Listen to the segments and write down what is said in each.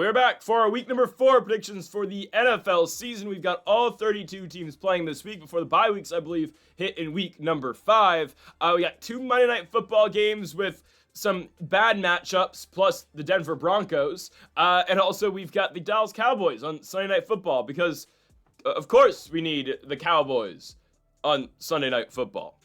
We're back for our week number 4 predictions for the NFL season. We've got all 32 teams playing this week before the bye weeks, I believe, hit in week number 5. We got 2 Monday Night Football games with some bad matchups, plus the Denver Broncos. And also we've got the Dallas Cowboys on Sunday Night Football because, of course, we need the Cowboys on Sunday Night Football.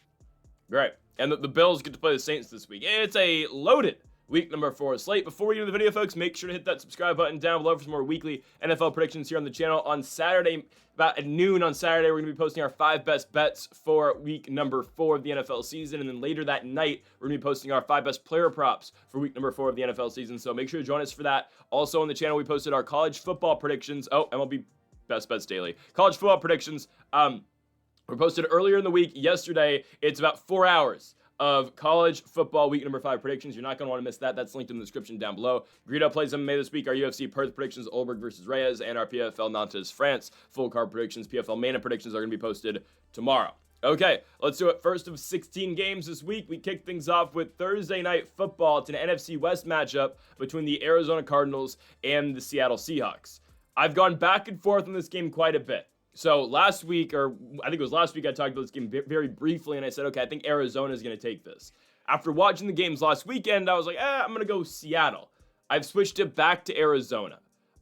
Great. And the Bills get to play the Saints this week. It's a loaded week number 4 slate. Before we get into the video, folks, make sure to hit that subscribe button down below for some more weekly NFL predictions here on the channel. On Saturday, about at noon on Saturday, we're going to be posting our 5 best bets for week number 4 of the NFL season. And then later that night, we're going to be posting our 5 best player props for week number 4 of the NFL season. So make sure to join us for that. Also on the channel, we posted our college football predictions. MLB Best Bets Daily. College football predictions were posted earlier in the week yesterday. It's about 4 hours of college football week number 5 predictions. You're not going to want to miss that. That's linked in the description down below. Greedo plays MMA this week. Our UFC Perth predictions, Olberg versus Reyes, and our PFL Nantes France full card predictions. PFL Mana predictions are going to be posted tomorrow. Okay, let's do it. First of 16 games this week, we kick things off with Thursday Night Football. It's an NFC West matchup between the Arizona Cardinals and the Seattle Seahawks. I've gone back and forth on this game quite a bit. So last week, or I think it was last week, I talked about this game very briefly, and I said, okay, I think Arizona is going to take this. After watching the games last weekend, I was like, I'm going to go Seattle. I've switched it back to Arizona.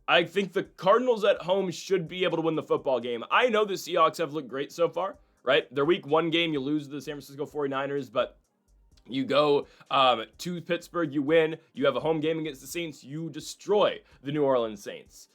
I think the Cardinals at home should be able to win the football game. I know the Seahawks have looked great so far, right? Their week 1 game, you lose to the San Francisco 49ers, but you go to Pittsburgh, you win. You have a home game against the Saints, you destroy the New Orleans Saints.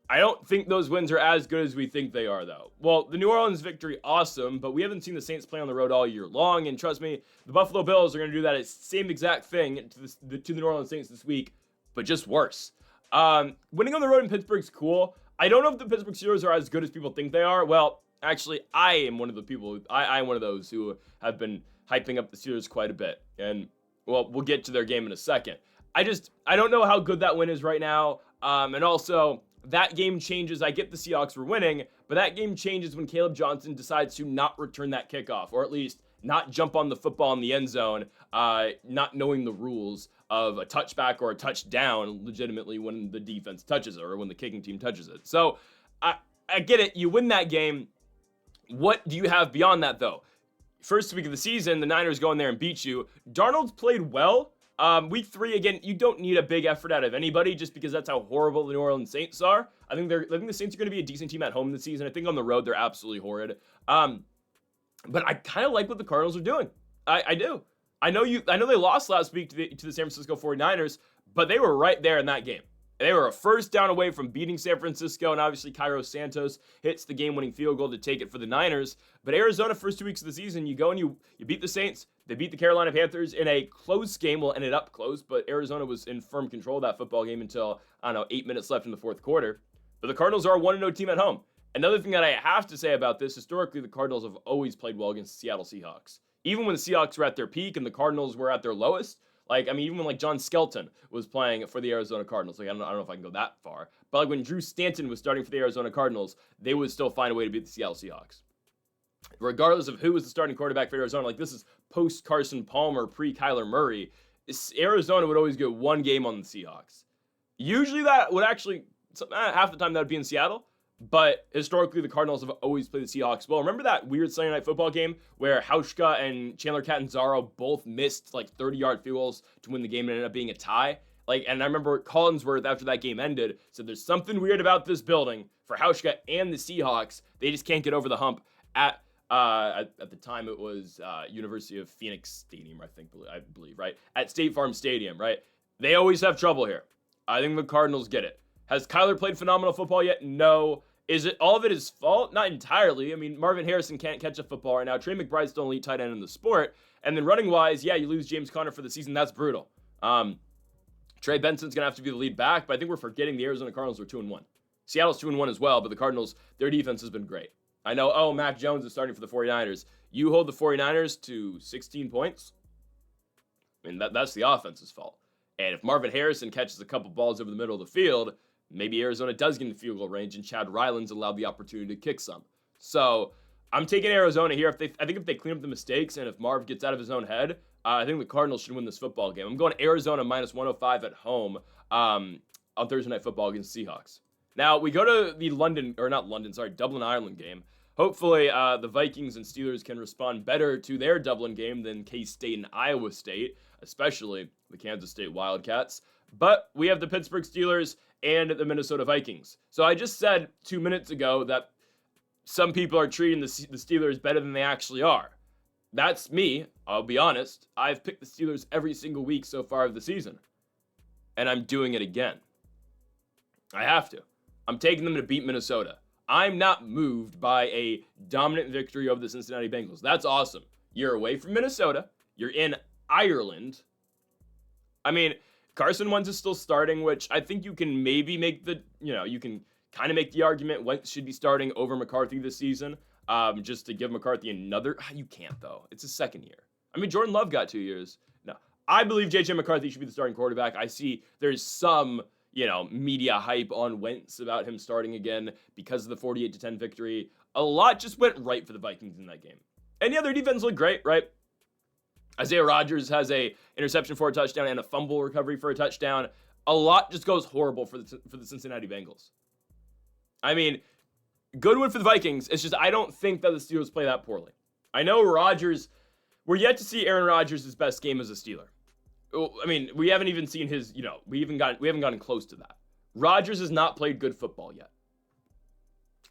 I don't think those wins are as good as we think they are, though. Well, the New Orleans victory, awesome, but we haven't seen the Saints play on the road all year long, and trust me, the Buffalo Bills are going to do that same exact thing to the New Orleans Saints this week, but just worse. Winning on the road in Pittsburgh's cool. I don't know if the Pittsburgh Steelers are as good as people think they are. Well, actually, I am one of the people, I'm one of those who have been hyping up the Steelers quite a bit, and, well, we'll get to their game in a second. I don't know how good that win is right now, and also that game changes. I get the Seahawks were winning, but that game changes when Caleb Johnson decides to not return that kickoff, or at least not jump on the football in the end zone, not knowing the rules of a touchback or a touchdown legitimately when the defense touches it or when the kicking team touches it. So I get it. You win that game. What do you have beyond that, though? First week of the season, the Niners go in there and beat you. Darnold's played well. Week 3, again, you don't need a big effort out of anybody just because that's how horrible the New Orleans Saints are. I think the Saints are going to be a decent team at home this season. I think on the road, they're absolutely horrid. But I kind of like what the Cardinals are doing. I do. I know they lost last week to the San Francisco 49ers, but they were right there in that game. They were a first down away from beating San Francisco, and obviously Cairo Santos hits the game-winning field goal to take it for the Niners. But Arizona, first 2 weeks of the season, you go and you beat the Saints. They beat the Carolina Panthers in a close game. Well, ended up close, but Arizona was in firm control of that football game until, 8 minutes left in the fourth quarter. But the Cardinals are a 1-0 team at home. Another thing that I have to say about this, historically, the Cardinals have always played well against the Seattle Seahawks. Even when the Seahawks were at their peak and the Cardinals were at their lowest, even when John Skelton was playing for the Arizona Cardinals, I don't know if I can go that far, but when Drew Stanton was starting for the Arizona Cardinals, they would still find a way to beat the Seattle Seahawks. Regardless of who was the starting quarterback for Arizona, this is post Carson Palmer, pre Kyler Murray, Arizona would always get 1 game on the Seahawks. Usually that would actually, half the time that would be in Seattle, but historically the Cardinals have always played the Seahawks well. Remember that weird Sunday Night Football game where Hauschka and Chandler Catanzaro both missed 30-yard field goals to win the game and ended up being a tie? And I remember Collinsworth, after that game ended, said there's something weird about this building for Hauschka and the Seahawks. They just can't get over the hump at the time it was University of Phoenix Stadium, I believe, right? At State Farm Stadium, right? They always have trouble here. I think the Cardinals get it. Has Kyler played phenomenal football yet? No. Is it all of it his fault? Not entirely. Marvin Harrison can't catch a football right now. Trey McBride's still an elite tight end in the sport. And then running-wise, you lose James Conner for the season. That's brutal. Trey Benson's going to have to be the lead back, but I think we're forgetting the Arizona Cardinals are 2-1. Seattle's 2-1 as well, but the Cardinals, their defense has been great. I know, Mac Jones is starting for the 49ers. You hold the 49ers to 16 points? That's the offense's fault. And if Marvin Harrison catches a couple balls over the middle of the field, maybe Arizona does get in the field goal range, and Chad Ryland's allowed the opportunity to kick some. So I'm taking Arizona here. I think if they clean up the mistakes and if Marv gets out of his own head, I think the Cardinals should win this football game. I'm going Arizona minus 105 at home. on Thursday Night Football against Seahawks. Now, we go to the Dublin, Ireland game. Hopefully, the Vikings and Steelers can respond better to their Dublin game than K-State and Iowa State, especially the Kansas State Wildcats. But we have the Pittsburgh Steelers and the Minnesota Vikings. So I just said 2 minutes ago that some people are treating the Steelers better than they actually are. That's me, I'll be honest. I've picked the Steelers every single week so far of the season. And I'm doing it again. I have to. I'm taking them to beat Minnesota. I'm not moved by a dominant victory over the Cincinnati Bengals. That's awesome. You're away from Minnesota. You're in Ireland. I mean, Carson Wentz is still starting, which I think you can maybe make you can kind of make the argument Wentz should be starting over McCarthy this season. Just to give McCarthy another. You can't, though. It's his second year. I mean, Jordan Love got 2 years. No. I believe J.J. McCarthy should be the starting quarterback. I see there's some, media hype on Wentz about him starting again because of the 48-10 victory. A lot just went right for the Vikings in that game. And yeah, their defense looked great, right? Isaiah Rodgers has a interception for a touchdown and a fumble recovery for a touchdown. A lot just goes horrible for the Cincinnati Bengals. I mean, good win for the Vikings. It's just I don't think that the Steelers play that poorly. I know Rodgers. We're yet to see Aaron Rodgers' best game as a Steeler. I mean, we haven't even seen his. We haven't gotten close to that. Rodgers has not played good football yet.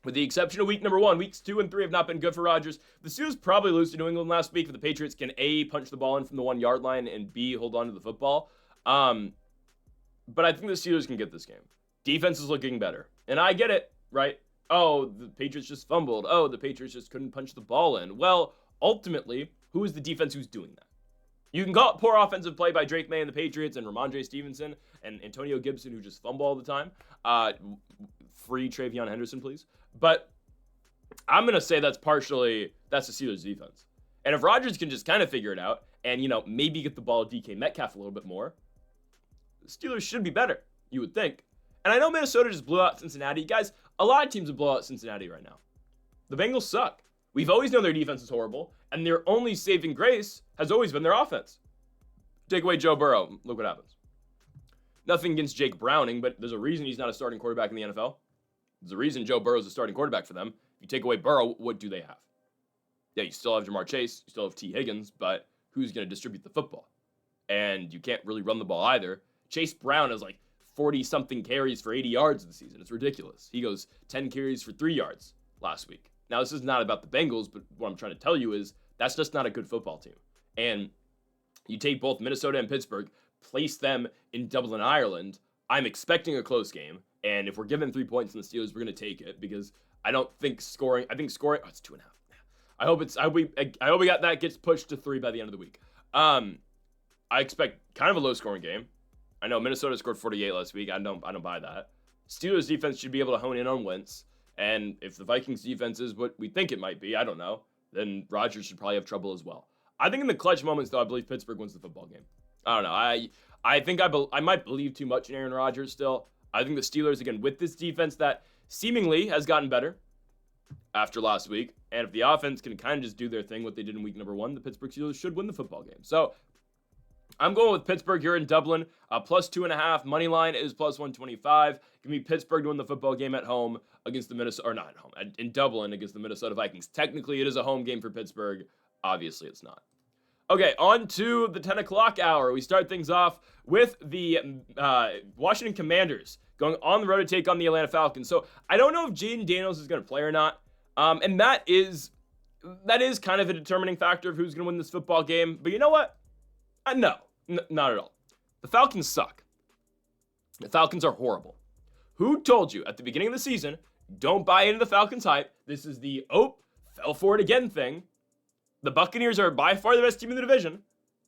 With the exception of week number 1, weeks 2 and 3 have not been good for Rodgers. The Steelers probably lose to New England last week, but the Patriots can A, punch the ball in from the 1-yard line, and B, hold on to the football. But I think the Steelers can get this game. Defense is looking better. And I get it, right? Oh, the Patriots just fumbled. Oh, the Patriots just couldn't punch the ball in. Well, ultimately, who is the defense who's doing that? You can call it poor offensive play by Drake May and the Patriots and Ramondre Stevenson and Antonio Gibson, who just fumble all the time. Free Travion Henderson, please. But I'm going to say that's the Steelers' defense. And if Rodgers can just kind of figure it out and, maybe get the ball to DK Metcalf a little bit more, the Steelers should be better, you would think. And I know Minnesota just blew out Cincinnati. Guys, a lot of teams have blown out Cincinnati right now. The Bengals suck. We've always known their defense is horrible, and their only saving grace has always been their offense. Take away Joe Burrow, look what happens. Nothing against Jake Browning, but there's a reason he's not a starting quarterback in the NFL. There's a reason Joe Burrow's a starting quarterback for them. If you take away Burrow, what do they have? Yeah, you still have Jamar Chase, you still have T. Higgins, but who's going to distribute the football? And you can't really run the ball either. Chase Brown has 40-something carries for 80 yards this season. It's ridiculous. He goes 10 carries for 3 yards last week. Now, this is not about the Bengals, but what I'm trying to tell you is that's just not a good football team. And you take both Minnesota and Pittsburgh, place them in Dublin, Ireland. I'm expecting a close game. And if we're given 3 points in the Steelers, we're going to take it because I don't think scoring. I think scoring. Oh, it's 2.5. I hope we got that gets pushed to 3 by the end of the week. I expect kind of a low scoring game. I know Minnesota scored 48 last week. I don't buy that. Steelers defense should be able to hone in on Wentz. And if the Vikings defense is what we think it might be, I don't know, then Rodgers should probably have trouble as well. I think in the clutch moments, though, I believe Pittsburgh wins the football game. I don't know. I think I might believe too much in Aaron Rodgers still. I think the Steelers, again, with this defense that seemingly has gotten better after last week, and if the offense can kind of just do their thing, what they did in week number 1, the Pittsburgh Steelers should win the football game. So I'm going with Pittsburgh here in Dublin. Plus 2.5. Money line is plus 125. Give me Pittsburgh to win the football game at home against the Minnesota, or not at home, in Dublin against the Minnesota Vikings. Technically, it is a home game for Pittsburgh. Obviously, it's not. Okay, on to the 10 o'clock hour. We start things off with the Washington Commanders going on the road to take on the Atlanta Falcons. So I don't know if Jaden Daniels is going to play or not. And that is kind of a determining factor of who's going to win this football game. But you know what? No, not at all. The Falcons suck. The Falcons are horrible. Who told you at the beginning of the season, don't buy into the Falcons hype? This is the, fell for it again thing. The Buccaneers are by far the best team in the division,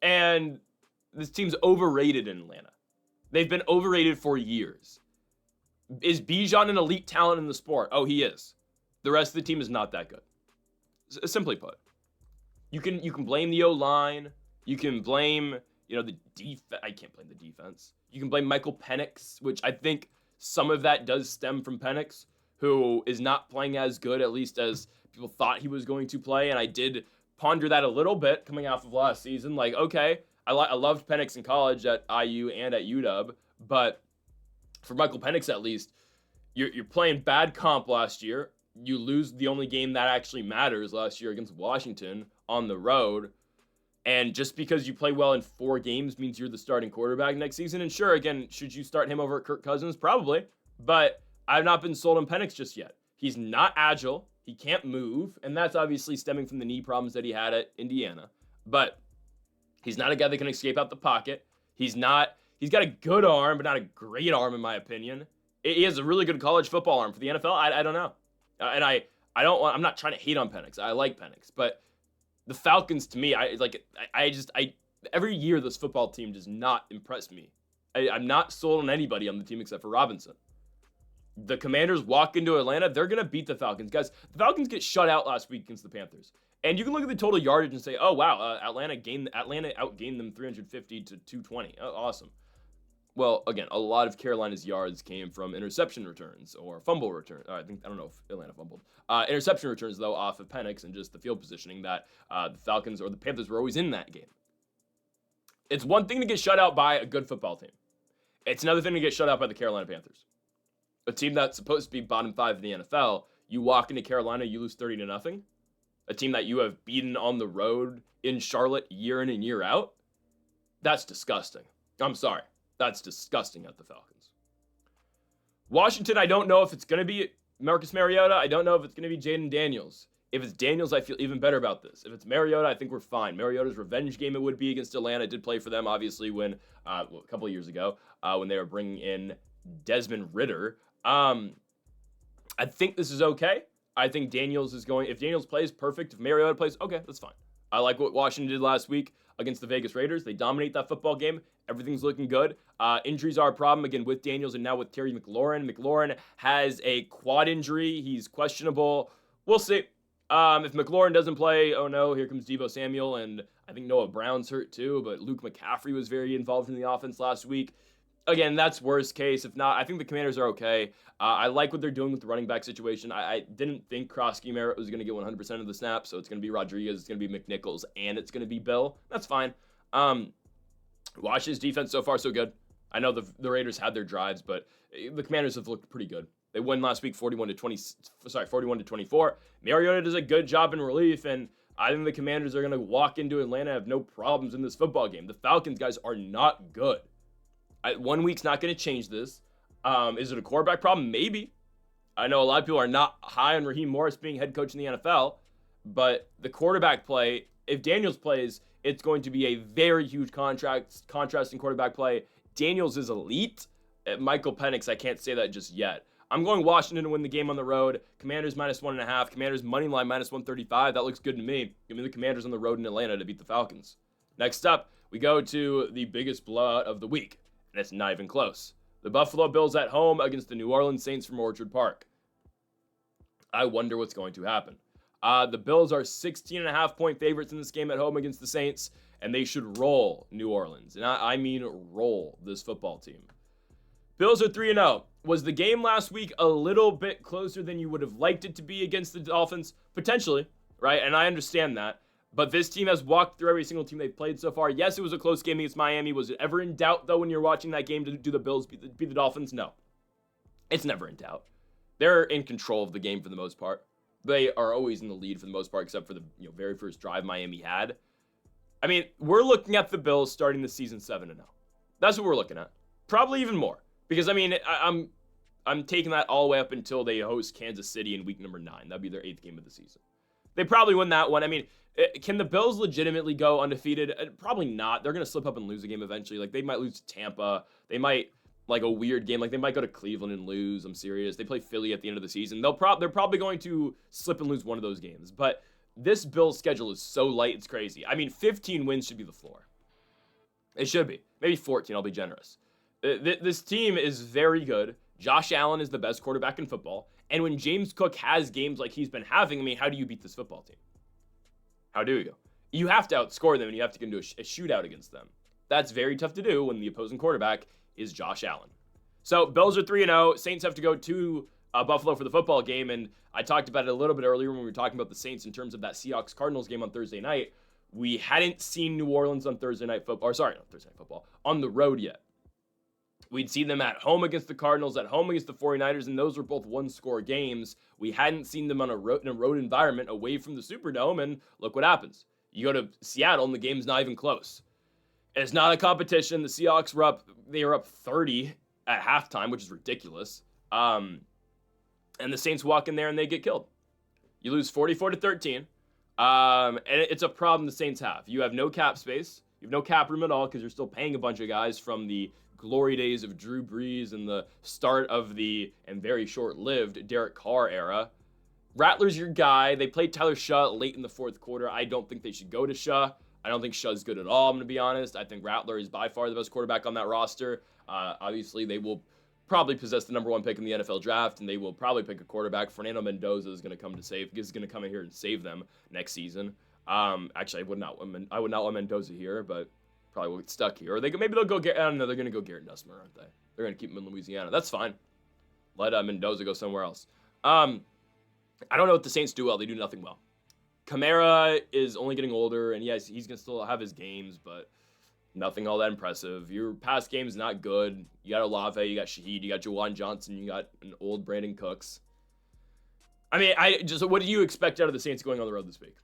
and this team's overrated in Atlanta. They've been overrated for years. Is Bijan an elite talent in the sport? Oh, he is. The rest of the team is not that good. Simply put. You can blame the O-line. You can blame, the defense. I can't blame the defense. You can blame Michael Penix, which I think some of that does stem from Penix, who is not playing as good, at least as people thought he was going to play. And I did ponder that a little bit coming off of last season. Like, okay, I loved Penix in college at IU and at UW, but for Michael Penix at least, you're playing bad comp last year. You lose the only game that actually matters last year against Washington on the road. And just because you play well in 4 games means you're the starting quarterback next season. And sure, again, should you start him over at Kirk Cousins? Probably. But I've not been sold on Penix just yet. He's not agile. He can't move. And that's obviously stemming from the knee problems that he had at Indiana. But he's not a guy that can escape out the pocket. He's got a good arm, but not a great arm in my opinion. He has a really good college football arm. For the NFL, I don't know. And I'm not trying to hate on Penix. I like Penix, but the Falcons to me, every year this football team does not impress me. I'm not sold on anybody on the team except for Robinson. The Commanders walk into Atlanta, they're going to beat the Falcons. Guys, the Falcons get shut out last week against the Panthers. And you can look at the total yardage and say, oh, wow, Atlanta outgained them 350 to 220. Oh, awesome. Well, again, a lot of Carolina's yards came from interception returns or fumble returns. I don't know if Atlanta fumbled. Interception returns, though, off of Penix and just the field positioning that the Falcons or the Panthers were always in that game. It's one thing to get shut out by a good football team. It's another thing to get shut out by the Carolina Panthers. A team that's supposed to be bottom 5 in the NFL, you walk into Carolina, you lose 30-0. A team that you have beaten on the road in Charlotte year in and year out. That's disgusting. I'm sorry. That's disgusting at the Falcons. Washington, I don't know if it's going to be Marcus Mariota. I don't know if it's going to be Jaden Daniels. If it's Daniels, I feel even better about this. If it's Mariota, I think we're fine. Mariota's revenge game it would be against Atlanta. Did play for them, obviously, when a couple of years ago when they were bringing in Desmond Ridder. I think this is okay. I think Daniels is going. If Daniels plays, perfect. If Mariota plays, okay, that's fine. I like what Washington did last week against the Vegas Raiders. They dominate that football game. Everything's looking good. Injuries are a problem, again, with Daniels and now with Terry McLaurin. McLaurin has a quad injury. He's questionable. We'll see. If McLaurin doesn't play, oh no, here comes Deebo Samuel, and I think Noah Brown's hurt too, but Luke McCaffrey was very involved in the offense last week. Again, that's worst case. If not, I think the Commanders are okay. I like what they're doing with the running back situation. I didn't think Krosky Merritt was going to get 100% of the snaps, so it's going to be Rodriguez, it's going to be McNichols, and it's going to be Bill. That's fine. Washington's defense so far so good. I know the Raiders had their drives, but the Commanders have looked pretty good. They won last week 41-24. Mariota does a good job in relief, and I think the Commanders are going to walk into Atlanta and have no problems in this football game. The Falcons, guys, are not good. 1 week's not going to change this. Is it a quarterback problem? Maybe. I know a lot of people are not high on Raheem Morris being head coach in the NFL, but the quarterback play, if Daniels plays, it's going to be a very huge contrast in quarterback play. Daniels is elite. Michael Penix, I can't say that just yet. I'm going Washington to win the game on the road. Commanders -1.5. Commanders money line -135. That looks good to me. Give me the Commanders on the road in Atlanta to beat the Falcons. Next up, we go to the biggest blowout of the week, and it's not even close. The Buffalo Bills at home against the New Orleans Saints from Orchard Park. I wonder what's going to happen. The Bills are 16.5-point favorites in this game at home against the Saints, and they should roll New Orleans. And I mean roll this football team. Bills are 3-0. Was the game last week a little bit closer than you would have liked it to be against the Dolphins? Potentially, right? And I understand that. But this team has walked through every single team they've played so far. Yes, it was a close game against Miami. Was it ever in doubt, though, when you're watching that game, do the Bills beat the Dolphins? No. It's never in doubt. They're in control of the game for the most part. They are always in the lead for the most part, except for the very first drive Miami had. I mean, we're looking at the Bills starting the season 7-0. That's what we're looking at. Probably even more. Because, I mean, I'm taking that all the way up until they host Kansas City in week number 9. That'd be their 8th game of the season. They probably win that one. I mean, can the Bills legitimately go undefeated? Probably not. They're going to slip up and lose a game eventually. Like, they might lose to Tampa. They might, like, a weird game. Like, they might go to Cleveland and lose. I'm serious. They play Philly at the end of the season. They're probably going to slip and lose one of those games. But this Bills schedule is so light, it's crazy. I mean, 15 wins should be the floor. It should be. Maybe 14. I'll be generous. This team is very good. Josh Allen is the best quarterback in football. And when James Cook has games like he's been having, I mean, how do you beat this football team? How do you? You have to outscore them, and you have to get into a shootout against them. That's very tough to do when the opposing quarterback is Josh Allen. So Bills are 3-0. Saints have to go to Buffalo for the football game, and I talked about it a little bit earlier when we were talking about the Saints in terms of that Seahawks Cardinals game on Thursday night. We hadn't seen New Orleans on on the road yet. We'd seen them at home against the Cardinals, at home against the 49ers, and those were both one-score games. We hadn't seen them on in a road environment away from the Superdome, and look what happens. You go to Seattle, and the game's not even close. It's not a competition. The Seahawks were up 30 at halftime, which is ridiculous. And the Saints walk in there, and they get killed. You lose 44-13. And it's a problem the Saints have. You have no cap space. You have no cap room at all because you're still paying a bunch of guys from the glory days of Drew Brees and the start of the, and very short-lived, Derek Carr era. Rattler's your guy. They played Tyler Shaw late in the fourth quarter. I don't think they should go to Shaw. I don't think Shaw's good at all, I'm going to be honest. I think Rattler is by far the best quarterback on that roster. Obviously, they will probably possess the number one pick in the NFL draft, and they will probably pick a quarterback. Fernando Mendoza is going to come in here and save them next season. Actually, I would not want Mendoza here, but probably will get stuck here. Or maybe they'll go get, I don't know, they're going to go Garrett Nussmer, aren't they? They're going to keep him in Louisiana. That's fine. Let Mendoza go somewhere else. I don't know what the Saints do well. They do nothing well. Kamara is only getting older, and yes, he's going to still have his games, but nothing all that impressive. Your past game is not good. You got Olave, you got Shaheed, you got Jawan Johnson, you got an old Brandon Cooks. I mean, what do you expect out of the Saints going on the road this week?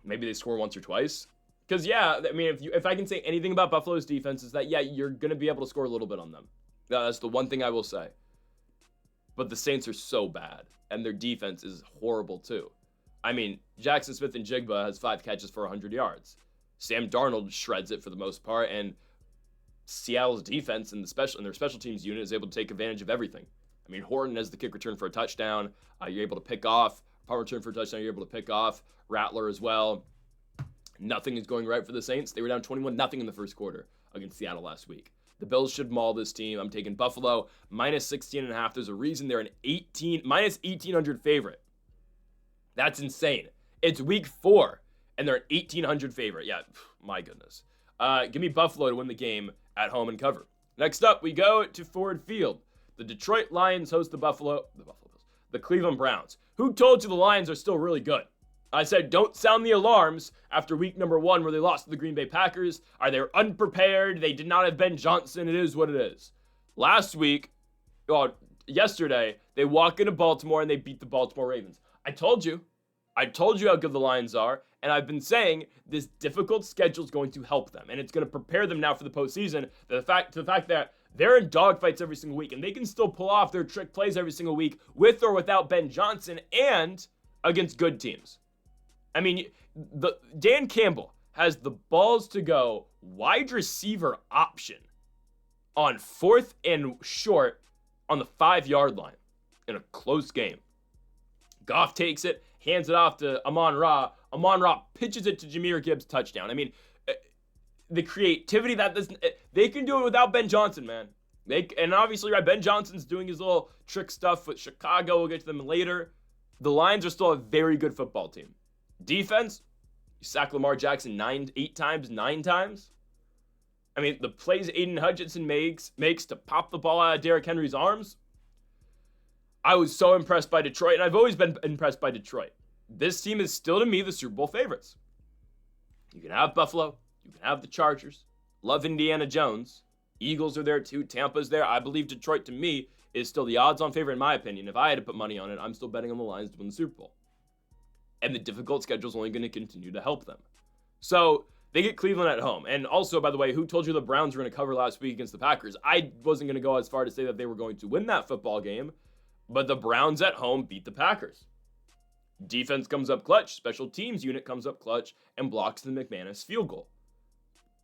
Maybe they score once or twice? Because, yeah, I mean, if I can say anything about Buffalo's defense is that, yeah, you're going to be able to score a little bit on them. That's the one thing I will say. But the Saints are so bad, and their defense is horrible, too. I mean, Jackson Smith and Jigba has 5 catches for 100 yards. Sam Darnold shreds it for the most part, and Seattle's defense and their special teams unit is able to take advantage of everything. I mean, Horton has the kick return for a touchdown. You're able to pick off. Punt return for a touchdown, you're able to pick off. Rattler as well. Nothing is going right for the Saints. They were down 21-0 in the first quarter against Seattle last week. The Bills should maul this team. I'm taking Buffalo minus 16.5. There's a reason they're an minus 1,800 favorite. That's insane. It's week 4, and they're an 1,800 favorite. Yeah, my goodness. Give me Buffalo to win the game at home and cover. Next up, we go to Ford Field. The Detroit Lions host the Cleveland Browns. Who told you the Lions are still really good? I said, don't sound the alarms after week number 1 where they lost to the Green Bay Packers. They were unprepared. They did not have Ben Johnson. It is what it is. Yesterday, they walk into Baltimore and they beat the Baltimore Ravens. I told you how good the Lions are, and I've been saying this difficult schedule is going to help them, and it's going to prepare them now for the postseason. The fact that they're in dogfights every single week, and they can still pull off their trick plays every single week with or without Ben Johnson and against good teams. I mean, Dan Campbell has the balls to go wide receiver option on 4th and short on the 5-yard line in a close game. Goff takes it, hands it off to Amon-Ra. Amon-Ra pitches it to Jahmyr Gibbs, touchdown. I mean, the creativity they can do it without Ben Johnson, man. And obviously, right, Ben Johnson's doing his little trick stuff with Chicago. We'll get to them later. The Lions are still a very good football team. Defense, you sack Lamar Jackson 9 times. I mean, the plays Aiden Hutchinson makes to pop the ball out of Derrick Henry's arms. I was so impressed by Detroit, and I've always been impressed by Detroit. This team is still, to me, the Super Bowl favorites. You can have Buffalo. You can have the Chargers. Love Indiana Jones. Eagles are there, too. Tampa's there. I believe Detroit, to me, is still the odds-on favorite, in my opinion. If I had to put money on it, I'm still betting on the Lions to win the Super Bowl. And the difficult schedule is only going to continue to help them. So they get Cleveland at home. And also, by the way, who told you the Browns were going to cover last week against the Packers? I wasn't going to go as far to say that they were going to win that football game, but the Browns at home beat the Packers. Defense comes up clutch. Special teams unit comes up clutch and blocks the McManus field goal.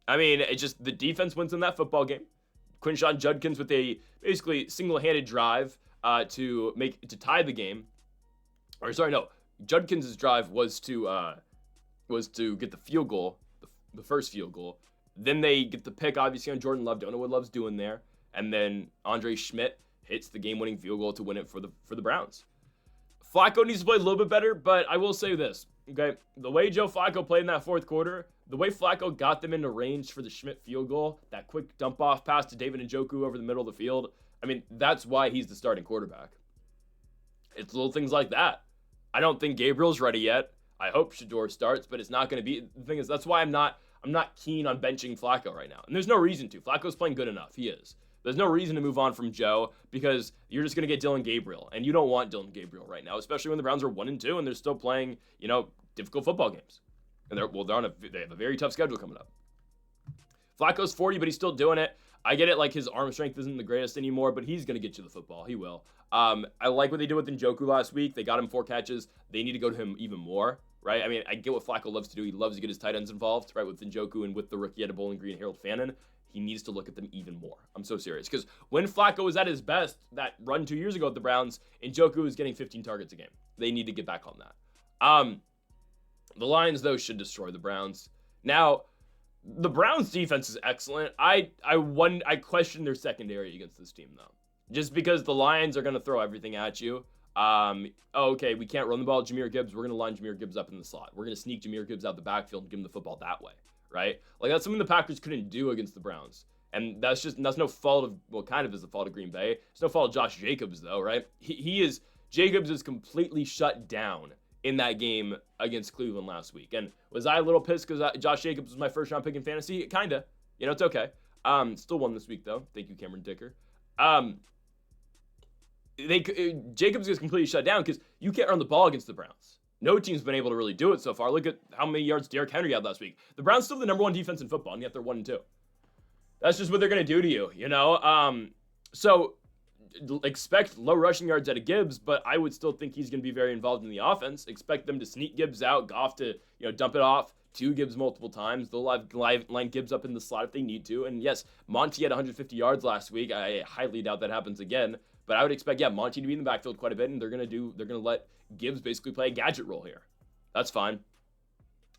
I mean, it's just the defense wins in that football game. Quinshon Judkins with a basically single-handed drive to tie the game. Or sorry, no. Judkins' drive was to get the field goal, the first field goal. Then they get the pick, obviously, on Jordan Love. Don't know what Love's doing there. And then Andre Schmidt hits the game-winning field goal to win it for the Browns. Flacco needs to play a little bit better, but I will say this, okay? The way Joe Flacco played in that fourth quarter, the way Flacco got them into range for the Schmidt field goal, that quick dump-off pass to David Njoku over the middle of the field, I mean, that's why he's the starting quarterback. It's little things like that. I don't think Gabriel's ready yet. I hope Shador starts, but it's not going to be. The thing is, that's why I'm not I'm not keen on benching Flacco right now. And there's no reason to. Flacco's playing good enough. He is. There's no reason to move on from Joe because you're just going to get Dylan Gabriel. And you don't want Dylan Gabriel right now, especially when the Browns are 1-2 and they're still playing, difficult football games. And they have a very tough schedule coming up. Flacco's 40, but he's still doing it. I get it, like his arm strength isn't the greatest anymore, but he's going to get you the football. He will. I like what they did with Njoku last week. They got him 4 catches. They need to go to him even more, right? I mean, I get what Flacco loves to do. He loves to get his tight ends involved, right, with Njoku and with the rookie at Bowling Green, Harold Fannin. He needs to look at them even more. I'm so serious. Because when Flacco was at his best, that run 2 years ago at the Browns, Njoku was getting 15 targets a game. They need to get back on that. The Lions, though, should destroy the Browns. Now, the Browns' defense is excellent. I question their secondary against this team, though. Just because the Lions are going to throw everything at you. Okay, we can't run the ball. Jahmyr Gibbs, we're going to line Jahmyr Gibbs up in the slot. We're going to sneak Jahmyr Gibbs out the backfield and give him the football that way, right? Like, that's something the Packers couldn't do against the Browns. And that's no fault of, well, kind of is the fault of Green Bay. It's no fault of Josh Jacobs, though, right? Jacobs is completely shut down in that game against Cleveland last week. And was I a little pissed because Josh Jacobs was my first round pick in fantasy? Kinda. It's okay. Still won this week, though. Thank you, Cameron Dicker. Jacobs gets completely shut down because you can't run the ball against the Browns. No team's been able to really do it so far. Look at how many yards Derrick Henry had last week. The Browns still have the number 1 defense in football, and yet they're 1-2. That's just what they're going to do to you, So expect low rushing yards out of Gibbs, but I would still think he's going to be very involved in the offense. Expect them to sneak Gibbs out, Goff to, dump it off to Gibbs multiple times. They'll line Gibbs up in the slot if they need to. And yes, Monty had 150 yards last week. I highly doubt that happens again. But I would expect, Monty to be in the backfield quite a bit, and they're going to let Gibbs basically play a gadget role here. That's fine.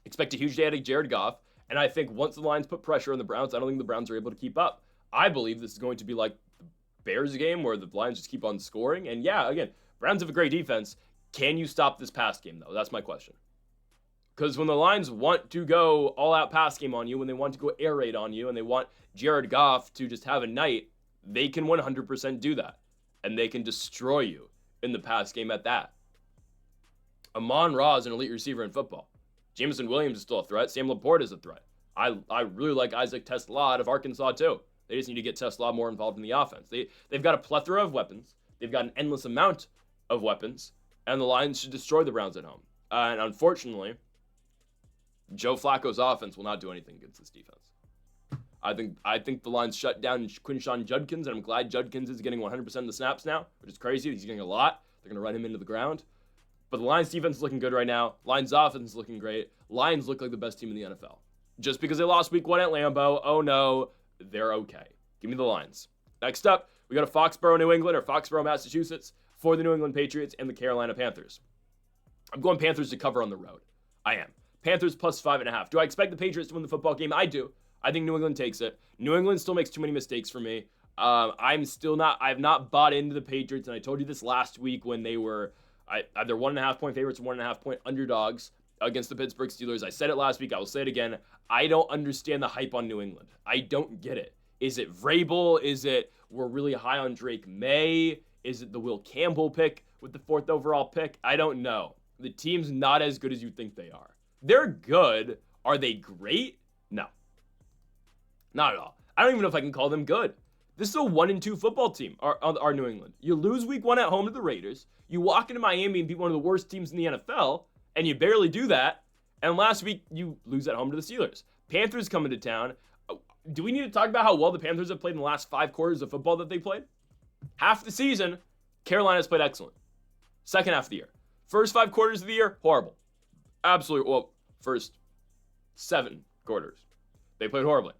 Expect a huge day out of Jared Goff. And I think once the Lions put pressure on the Browns, I don't think the Browns are able to keep up. I believe this is going to be like the Bears game where the Lions just keep on scoring. And again, Browns have a great defense. Can you stop this pass game, though? That's my question. Because when the Lions want to go all-out pass game on you, when they want to go air raid on you, and they want Jared Goff to just have a night, they can 100% do that. And they can destroy you in the pass game at that. Amon-Ra is an elite receiver in football. Jameson Williams is still a threat. Sam Laporte is a threat. I really like Isaac Tesla out of Arkansas, too. They just need to get Tesla more involved in the offense. They've got a plethora of weapons. They've got an endless amount of weapons. And the Lions should destroy the Browns at home. And unfortunately, Joe Flacco's offense will not do anything against this defense. I think the Lions shut down Quinshon Judkins, and I'm glad Judkins is getting 100% of the snaps now, which is crazy. He's getting a lot. They're going to run him into the ground. But the Lions defense is looking good right now. Lions offense is looking great. Lions look like the best team in the NFL. Just because they lost week 1 at Lambeau, oh no, they're okay. Give me the Lions. Next up, we go to Foxborough, New England, or Foxborough, Massachusetts, for the New England Patriots and the Carolina Panthers. I'm going Panthers to cover on the road. I am. Panthers plus 5.5. Do I expect the Patriots to win the football game? I do. I think New England takes it. New England still makes too many mistakes for me. I've not bought into the Patriots, and I told you this last week when they were either 1.5 point favorites or 1.5 point underdogs against the Pittsburgh Steelers. I said it last week. I will say it again. I don't understand the hype on New England. I don't get it. Is it Vrabel? Is it we're really high on Drake May? Is it the Will Campbell pick with the 4th overall pick? I don't know. The team's not as good as you think they are. They're good. Are they great? No. Not at all. I don't even know if I can call them good. This is a 1-2 football team, our New England. You lose week 1 at home to the Raiders. You walk into Miami and beat one of the worst teams in the NFL, and you barely do that. And last week, you lose at home to the Steelers. Panthers come into town. Do we need to talk about how well the Panthers have played in the last 5 quarters of football that they played? Half the season, Carolina's played excellent. Second half of the year. First 5 quarters of the year, horrible. Absolutely, first 7 quarters. They played horribly.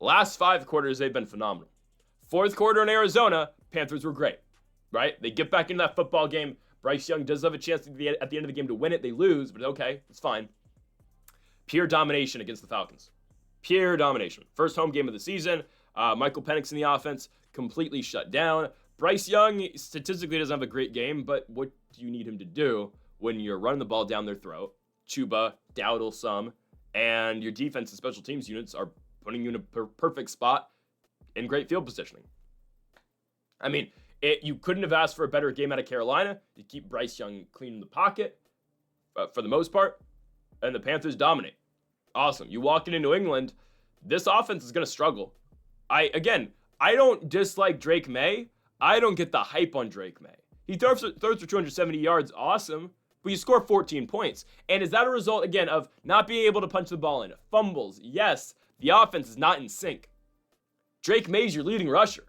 Last 5 quarters, they've been phenomenal. 4th quarter in Arizona, Panthers were great, right? They get back into that football game. Bryce Young does have a chance at the end of the game to win it. They lose, but okay, it's fine. Pure domination against the Falcons. Pure domination. First home game of the season. Michael Penix in the offense, completely shut down. Bryce Young statistically doesn't have a great game, but what do you need him to do when you're running the ball down their throat? Chuba, Dowdle some, and your defense and special teams units are putting you in a perfect spot in great field positioning. I mean, you couldn't have asked for a better game out of Carolina to keep Bryce Young clean in the pocket for the most part, and the Panthers dominate. Awesome. You walk into New England, this offense is going to struggle. I don't dislike Drake May. I don't get the hype on Drake May. He throws for 270 yards, awesome, but you score 14 points. And is that a result, again, of not being able to punch the ball in? Fumbles, yes. The offense is not in sync. Drake May's your leading rusher.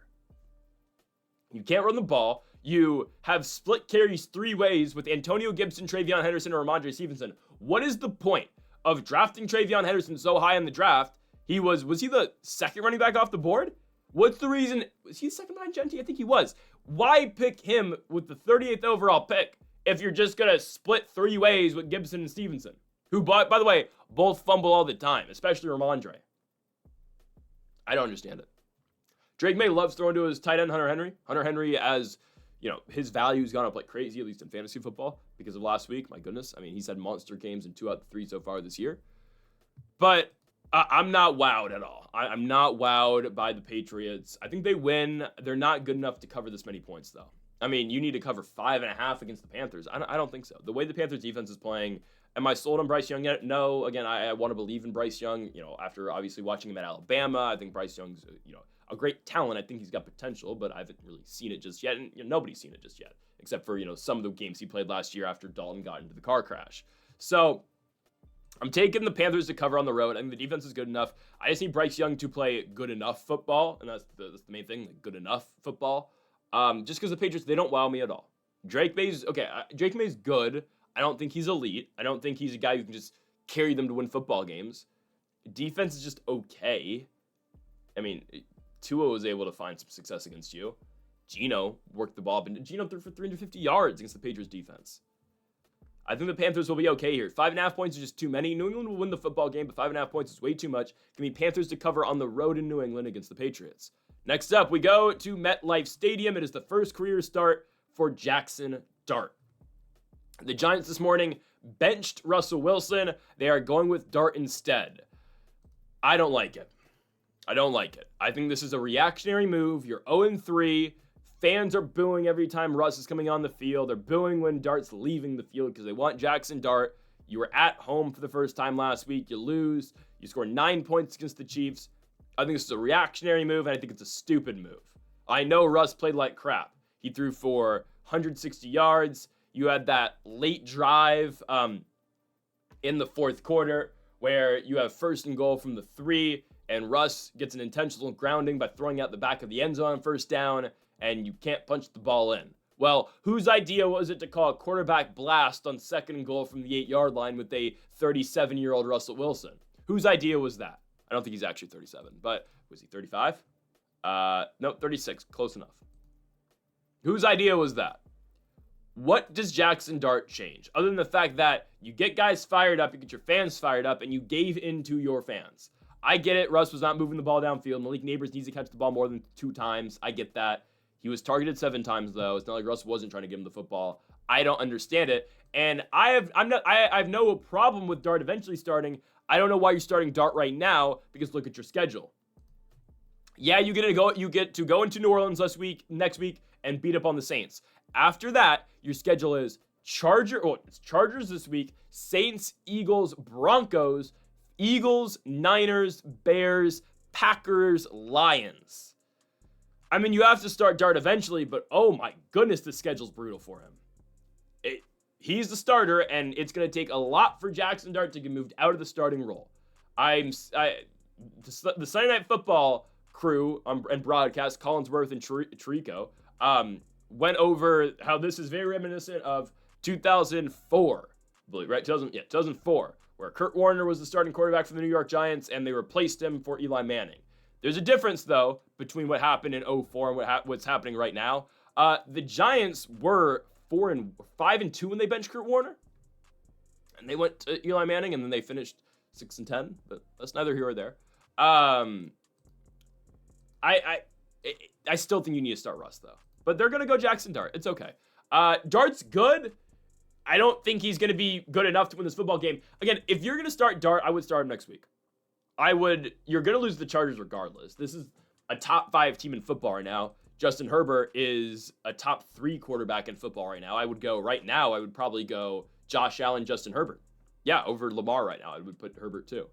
You can't run the ball. You have split carries 3 ways with Antonio Gibson, Travion Henderson, or Ramondre Stevenson. What is the point of drafting Travion Henderson so high in the draft? Was he the second running back off the board? What's the reason? Was he second behind Gentry? I think he was. Why pick him with the 38th overall pick if you're just going to split 3 ways with Gibson and Stevenson? Who, by the way, both fumble all the time, especially Ramondre. I don't understand it. Drake May loves throwing to his tight end, Hunter Henry. Hunter Henry, as his value's gone up like crazy, at least in fantasy football, because of last week. My goodness. I mean, he's had monster games in 2 out of 3 so far this year. But I'm not wowed at all. I'm not wowed by the Patriots. I think they win. They're not good enough to cover this many points, though. I mean, you need to cover 5.5 against the Panthers. I don't think so. The way the Panthers defense is playing, am I sold on Bryce Young yet? No. Again, I want to believe in Bryce Young. After obviously watching him at Alabama, I think Bryce Young's, a great talent. I think he's got potential, but I haven't really seen it just yet. And nobody's seen it just yet, except for, some of the games he played last year after Dalton got into the car crash. So I'm taking the Panthers to cover on the road. I think the defense is good enough. I just need Bryce Young to play good enough football, and that's the main thing, like good enough football. Just because the Patriots, they don't wow me at all. Drake May's good. I don't think he's elite. I don't think he's a guy who can just carry them to win football games. Defense is just okay. I mean, Tua was able to find some success against you. Geno worked the ball, but Geno threw for 350 yards against the Patriots defense. I think the Panthers will be okay here. 5.5 points is just too many. New England will win the football game, but 5.5 points is way too much. Give me Panthers to cover on the road in New England against the Patriots. Next up, we go to MetLife Stadium. It is the first career start for Jackson Dart. The Giants this morning benched Russell Wilson. They are going with Dart instead. I don't like it. I think this is a reactionary move. You're 0-3. Fans are booing every time Russ is coming on the field. They're booing when Dart's leaving the field because they want Jackson Dart. You were at home for the first time last week. You lose. You score 9 points against the Chiefs. I think this is a reactionary move, and I think it's a stupid move. I know Russ played like crap. He threw for 160 yards. You had that late drive in the fourth quarter where you have 1st and goal from the 3, and Russ gets an intentional grounding by throwing out the back of the end zone on 1st down, and you can't punch the ball in. Well, whose idea was it to call a quarterback blast on 2nd and goal from the 8-yard line with a 37-year-old Russell Wilson? Whose idea was that? I don't think he's actually 37, but was he 35? No, 36. Close enough. Whose idea was that? What does Jackson Dart change? Other than the fact that you get guys fired up, you get your fans fired up, and you gave in to your fans. I get it. Russ was not moving the ball downfield. Malik Neighbors needs to catch the ball more than 2 times. I get that. He was targeted 7 times, though. It's not like Russ wasn't trying to give him the football. I don't understand it. And I have no problem with Dart eventually starting. I don't know why you're starting Dart right now, because look at your schedule. Yeah, you get to go into New Orleans next week and beat up on the Saints. After that, your schedule is it's Chargers this week, Saints, Eagles, Broncos, Eagles, Niners, Bears, Packers, Lions. I mean, you have to start Dart eventually, but oh my goodness, the schedule's brutal for him. He's the starter, and it's going to take a lot for Jackson Dart to get moved out of the starting role. The Sunday Night Football crew and broadcast, Collinsworth and Tirico, went over how this is very reminiscent of 2004, I believe, right? 2004, where Kurt Warner was the starting quarterback for the New York Giants, and they replaced him for Eli Manning. There's a difference, though, between what happened in 2004 and what's happening right now. The Giants were 5-2 when they benched Kurt Warner, and they went to Eli Manning, and then they finished 6-10. But that's neither here or there. I still think you need to start Russ, though. But they're gonna go Jackson Dart. It's okay. Dart's good. I don't think he's gonna be good enough to win this football game. Again, if you're gonna start Dart, I would start him next week. You're gonna lose the Chargers regardless. This is a top 5 team in football right now. Justin Herbert is a top 3 quarterback in football right now. I would probably go Josh Allen, Justin Herbert. Yeah, over Lamar right now. I would put Herbert too.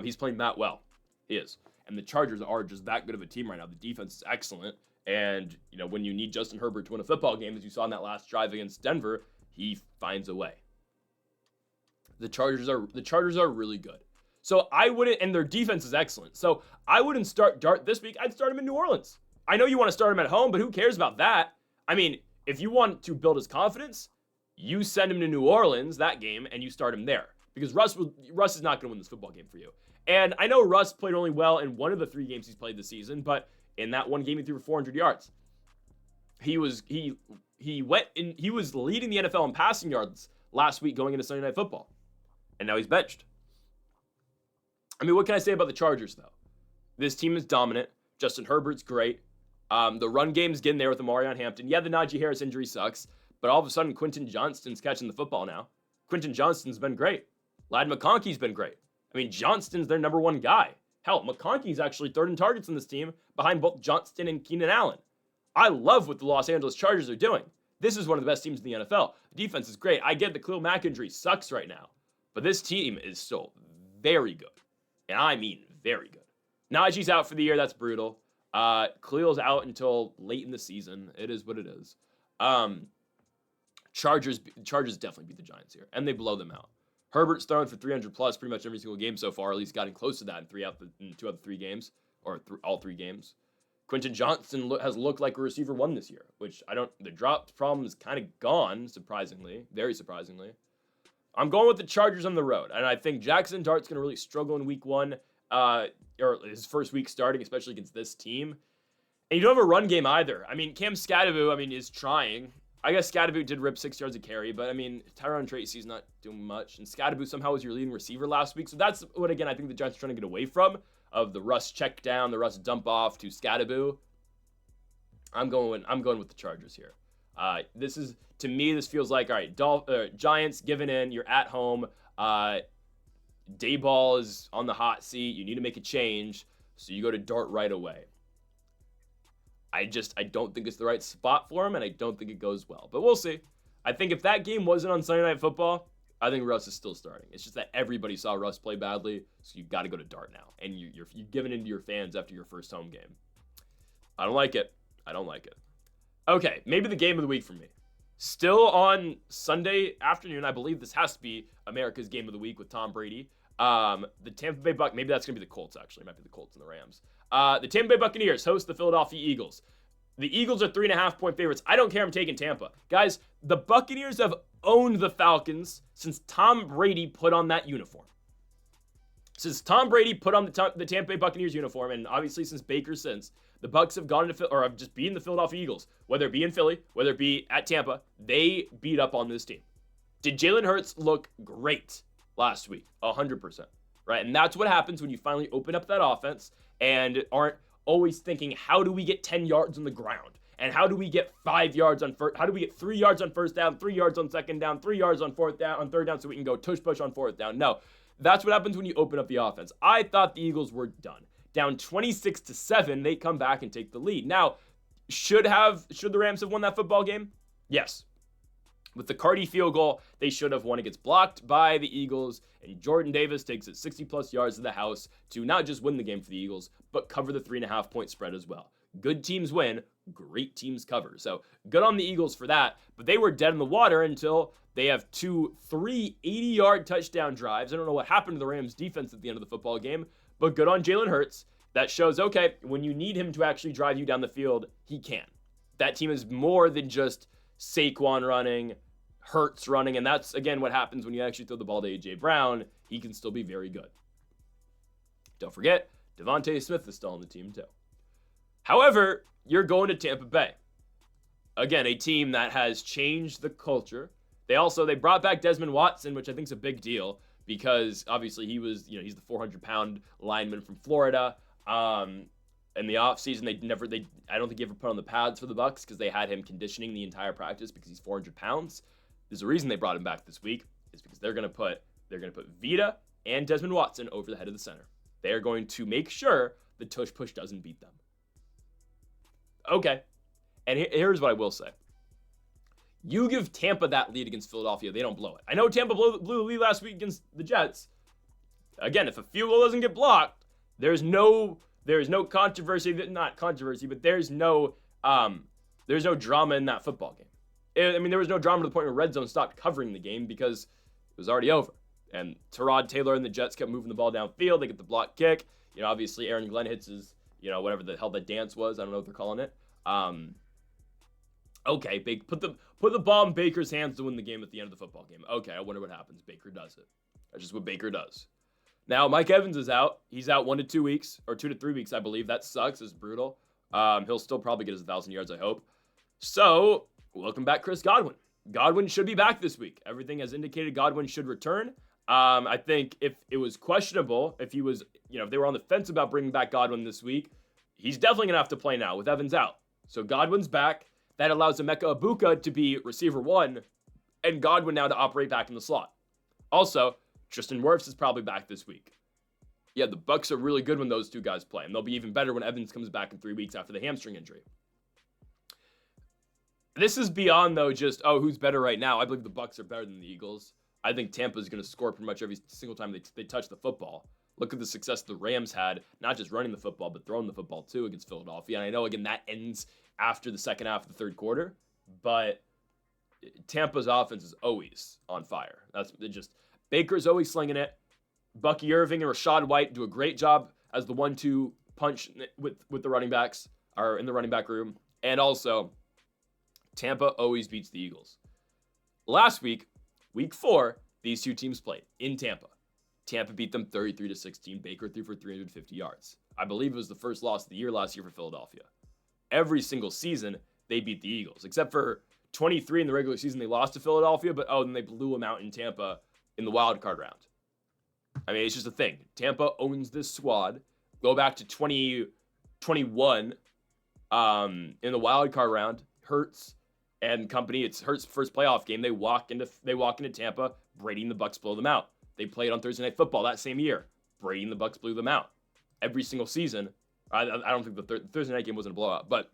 He's playing that well. He is. And the Chargers are just that good of a team right now. The defense is excellent. And, when you need Justin Herbert to win a football game, as you saw in that last drive against Denver, he finds a way. The Chargers are really good. So I wouldn't, and their defense is excellent. So I wouldn't start Dart this week. I'd start him in New Orleans. I know you want to start him at home, but who cares about that? I mean, if you want to build his confidence, you send him to New Orleans that game and you start him there. Because Russ is not going to win this football game for you. And I know Russ played only well in one of the 3 games he's played this season, but in that one game he threw for 400 yards. He was leading the NFL in passing yards last week going into Sunday Night Football. And now he's benched. I mean, what can I say about the Chargers, though? This team is dominant. Justin Herbert's great. The run game's getting there with Amarion Hampton. Yeah, the Najee Harris injury sucks, but all of a sudden Quentin Johnston's catching the football now. Quentin Johnston's been great. Ladd McConkey's been great. I mean, Johnston's their number 1 guy. Hell, McConkey's actually 3rd in targets in this team behind both Johnston and Keenan Allen. I love what the Los Angeles Chargers are doing. This is one of the best teams in the NFL. The defense is great. I get the Khalil Mack injury sucks right now, but this team is still very good. And I mean very good. Najee's out for the year. That's brutal. Khalil's out until late in the season. It is what it is. Chargers definitely beat the Giants here, and they blow them out. Herbert's thrown for 300 plus pretty much every single game so far, at least gotten close to that in 2 out of 3 games, or all 3 games. Quentin Johnston has looked like a receiver 1 this year, which the drop problem is kind of gone, surprisingly, very surprisingly. I'm going with the Chargers on the road, and I think Jackson Dart's going to really struggle in week 1, or his first week starting, especially against this team. And you don't have a run game either. I mean, Cam Skadaboo, is trying. I guess Skadaboo did rip 6 yards of carry, but Tyron Tracy's not doing much. And Skadaboo somehow was your leading receiver last week. So that's what, again, I think the Giants are trying to get away from, of the Russ check down, the Russ dump off to Skadaboo. I'm going with the Chargers here. To me, this feels like, all right, Giants giving in. You're at home. Dayball is on the hot seat. You need to make a change. So you go to Dart right away. I don't think it's the right spot for him, and I don't think it goes well. But we'll see. I think if that game wasn't on Sunday Night Football, I think Russ is still starting. It's just that everybody saw Russ play badly, so you've got to go to Dart now. And you're giving in to your fans after your first home game. I don't like it. Okay, maybe the game of the week for me. Still on Sunday afternoon, I believe this has to be America's game of the week with Tom Brady. The Tampa Bay Buccaneers, maybe that's going to be the Colts, actually. It might be the Colts and the Rams. The Tampa Bay Buccaneers host the Philadelphia Eagles. The Eagles are 3.5-point favorites. I don't care. I'm taking Tampa. Guys, the Buccaneers have owned the Falcons since Tom Brady put on that uniform. Since Tom Brady put on the Tampa Bay Buccaneers uniform, and obviously since Baker since, the Bucs have gone into or have just beaten the Philadelphia Eagles. Whether it be in Philly, whether it be at Tampa, they beat up on this team. Did Jalen Hurts look great last week? 100%. Right? And that's what happens when you finally open up that offense and aren't always thinking, how do we get 10 yards on the ground? And how do we get 5 yards on first? How do we get 3 yards on first down, 3 yards on second down, 3 yards on fourth down, on third down, so we can go tush push on fourth down? No, that's what happens when you open up the offense. I thought the Eagles were done. Down 26-7, they come back and take the lead. Now, should the Rams have won that football game? Yes. With the Cardi field goal, they should have won. It gets blocked by the Eagles, and Jordan Davis takes it 60-plus yards to the house to not just win the game for the Eagles, but cover the 3.5-point spread as well. Good teams win, great teams cover. So good on the Eagles for that, but they were dead in the water until they have 3 80-yard touchdown drives. I don't know what happened to the Rams defense at the end of the football game, but good on Jalen Hurts. That shows, okay, when you need him to actually drive you down the field, he can. That team is more than just Saquon running, Hurts running, and that's, again, what happens when you actually throw the ball to A.J. Brown. He can still be very good. Don't forget, Devontae Smith is still on the team, too. However, you're going to Tampa Bay. Again, a team that has changed the culture. They brought back Desmond Watson, which I think is a big deal because obviously he's the 400-pound lineman from Florida. In the offseason, I don't think he ever put on the pads for the Bucs because they had him conditioning the entire practice because he's 400 pounds. There's a reason they brought him back this week is because they're going to put Vita and Desmond Watson over the head of the center. They are going to make sure the tush push doesn't beat them. Okay, and here's what I will say. You give Tampa that lead against Philadelphia, they don't blow it. I know Tampa blew the lead last week against the Jets. Again, if a field goal doesn't get blocked, there's no controversy, not controversy, but there's no drama in that football game. I mean, there was no drama to the point where Red Zone stopped covering the game because it was already over. And Tyrod Taylor and the Jets kept moving the ball downfield. They get the block kick. Obviously Aaron Glenn hits his, whatever the hell that dance was. I don't know what they're calling it. Okay, put the ball in Baker's hands to win the game at the end of the football game. Okay, I wonder what happens. Baker does it. That's just what Baker does. Now, Mike Evans is out. He's out 1 to 2 weeks, or 2 to 3 weeks, I believe. That sucks. It's brutal. He'll still probably get his 1,000 yards, I hope. So, welcome back, Chris Godwin. Godwin should be back this week. Everything has indicated Godwin should return. I think if it was questionable, if he was, if they were on the fence about bringing back Godwin this week, he's definitely going to have to play now with Evans out. So, Godwin's back. That allows Emeka Ibuka to be receiver 1, and Godwin now to operate back in the slot. Also, Tristan Wirfs is probably back this week. Yeah, the Bucs are really good when those two guys play, and they'll be even better when Evans comes back in 3 weeks after the hamstring injury. This is beyond, though, just, who's better right now? I believe the Bucs are better than the Eagles. I think Tampa's going to score pretty much every single time they touch the football. Look at the success the Rams had, not just running the football, but throwing the football, too, against Philadelphia. And I know, again, that ends after the second half of the third quarter, but Tampa's offense is always on fire. Baker's always slinging it. Bucky Irving and Rachaad White do a great job as the 1-2 punch with the running backs, or in the running back room. And also, Tampa always beats the Eagles. Last week, week 4, these two teams played in Tampa. Tampa beat them 33-16. Baker threw for 350 yards. I believe it was the first loss of the year last year for Philadelphia. Every single season, they beat the Eagles. Except for 23 in the regular season, they lost to Philadelphia, but then they blew them out in Tampa in the wild card round. I mean, it's just a thing. Tampa owns this squad. Go back to 2021 in the wild card round. Hurts and company. It's Hurts' first playoff game. They walk into Tampa. Brady and the Bucs blow them out. They played on Thursday Night Football that same year. Brady and the Bucs blew them out. Every single season. I don't think the Thursday night game wasn't a blowout, but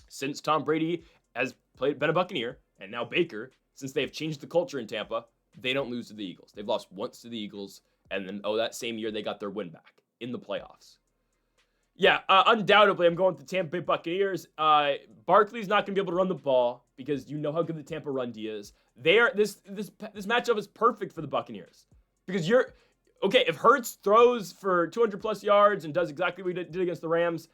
since Tom Brady has been a Buccaneer, and now Baker, since they've changed the culture in Tampa, they don't lose to the Eagles. They've lost once to the Eagles, and then, that same year they got their win back in the playoffs. Yeah, undoubtedly, I'm going with the Tampa Bay Buccaneers. Barkley's not going to be able to run the ball because you know how good the Tampa run D is. This matchup is perfect for the Buccaneers because if Hurts throws for 200-plus yards and does exactly what he did against the Rams,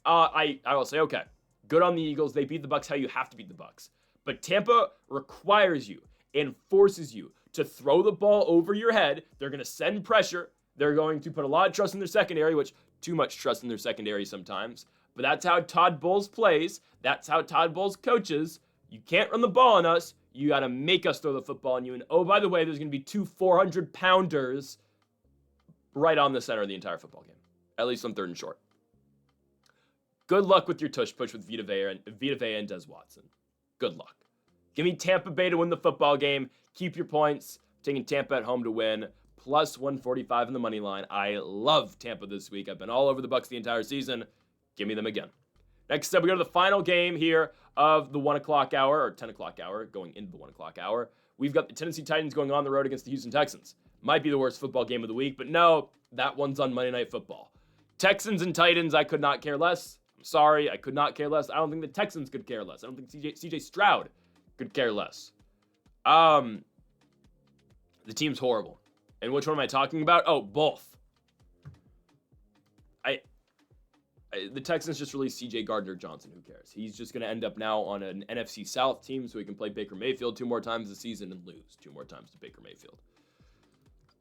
I will say, okay, good on the Eagles. They beat the Bucs how you have to beat the Bucs. But Tampa requires you and forces you to throw the ball over your head. They're going to send pressure. They're going to put a lot of trust in their secondary, which too much trust in their secondary sometimes. But that's how Todd Bowles plays. That's how Todd Bowles coaches. You can't run the ball on us. You got to make us throw the football on you. And, by the way, there's going to be 2 400-pounders right on the center of the entire football game, at least on 3rd and short. Good luck with your tush push with Vita Vea and Des Watson. Good luck. Give me Tampa Bay to win the football game. Keep your points. Taking Tampa at home to win. Plus 145 in the money line. I love Tampa this week. I've been all over the Bucs the entire season. Give me them again. Next up, we go to the final game here of the 1 o'clock hour, or 10 o'clock hour, going into the 1 o'clock hour. We've got the Tennessee Titans going on the road against the Houston Texans. Might be the worst football game of the week, but no, that one's on Monday Night Football. Texans and Titans, I could not care less. I'm sorry, I could not care less. I don't think the Texans could care less. I don't think CJ Stroud could care less. The team's horrible. And which one am I talking about? Oh, both. The Texans just released CJ Gardner-Johnson. Who cares? He's just going to end up now on an NFC South team so he can play Baker Mayfield 2 more times this season and lose 2 more times to Baker Mayfield.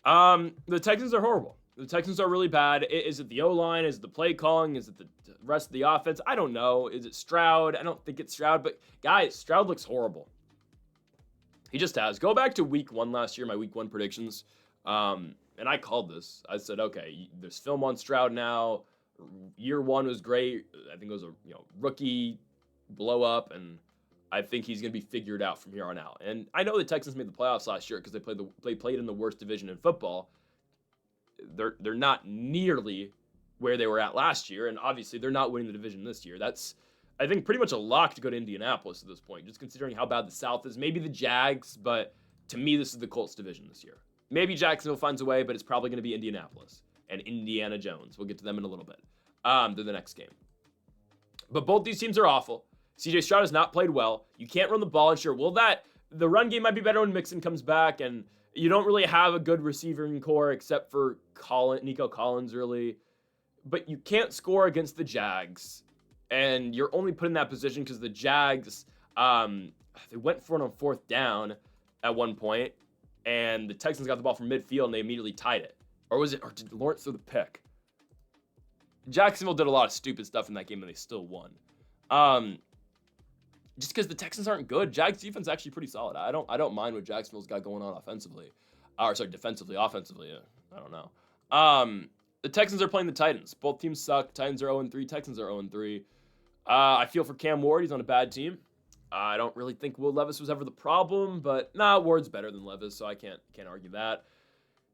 The Texans are horrible. The Texans are really bad. Is it the O-line? Is it the play calling? Is it the rest of the offense? I don't know. Is it Stroud? I don't think it's Stroud. But, guys, Stroud looks horrible. He just has. Go back to week 1 last year, my week 1 predictions. And I called this. I said, okay, there's film on Stroud now. Year 1 was great. I think it was a rookie blow up, and I think he's going to be figured out from here on out. And I know the Texans made the playoffs last year because they played in the worst division in football. They're not nearly where they were at last year, and obviously they're not winning the division this year. That's, I think, pretty much a lock to go to Indianapolis at this point, just considering how bad the South is. Maybe the Jags, but to me, this is the Colts division this year. Maybe Jacksonville finds a way, but it's probably going to be Indianapolis and Indiana Jones. We'll get to them in a little bit. They're the next game. But both these teams are awful. CJ Stroud has not played well. You can't run the ball. And sure, the run game might be better when Mixon comes back, and you don't really have a good receiving core except for Nico Collins, really. But you can't score against the Jags, and you're only put in that position because the Jags, they went for it on fourth down at one point, and the Texans got the ball from midfield, and they immediately tied it. Or did Lawrence throw the pick? Jacksonville did a lot of stupid stuff in that game, and they still won. Just because the Texans aren't good. Jags defense is actually pretty solid. I don't mind what Jacksonville's got going on offensively. Defensively, offensively. I don't know. The Texans are playing the Titans. Both teams suck. Titans are 0-3. Texans are 0-3. I feel for Cam Ward. He's on a bad team. I don't really think Will Levis was ever the problem, but Ward's better than Levis, so I can't argue that.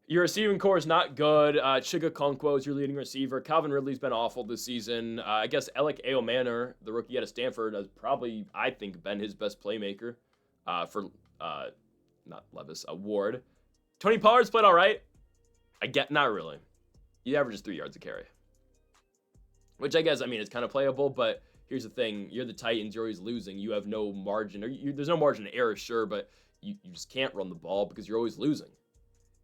Your receiving core is not good. Chiga Okonkwo is your leading receiver. Calvin Ridley's been awful this season. I guess Alec Aomanor, the rookie out of Stanford, has probably, I think, been his best playmaker for, not Levis, Ward. Tony Pollard's played all right. Not really. He averages 3 yards a carry. Which I guess, it's kind of playable, but here's the thing. You're the Titans. You're always losing. You have no margin. There's no margin of error, sure, but you just can't run the ball because you're always losing.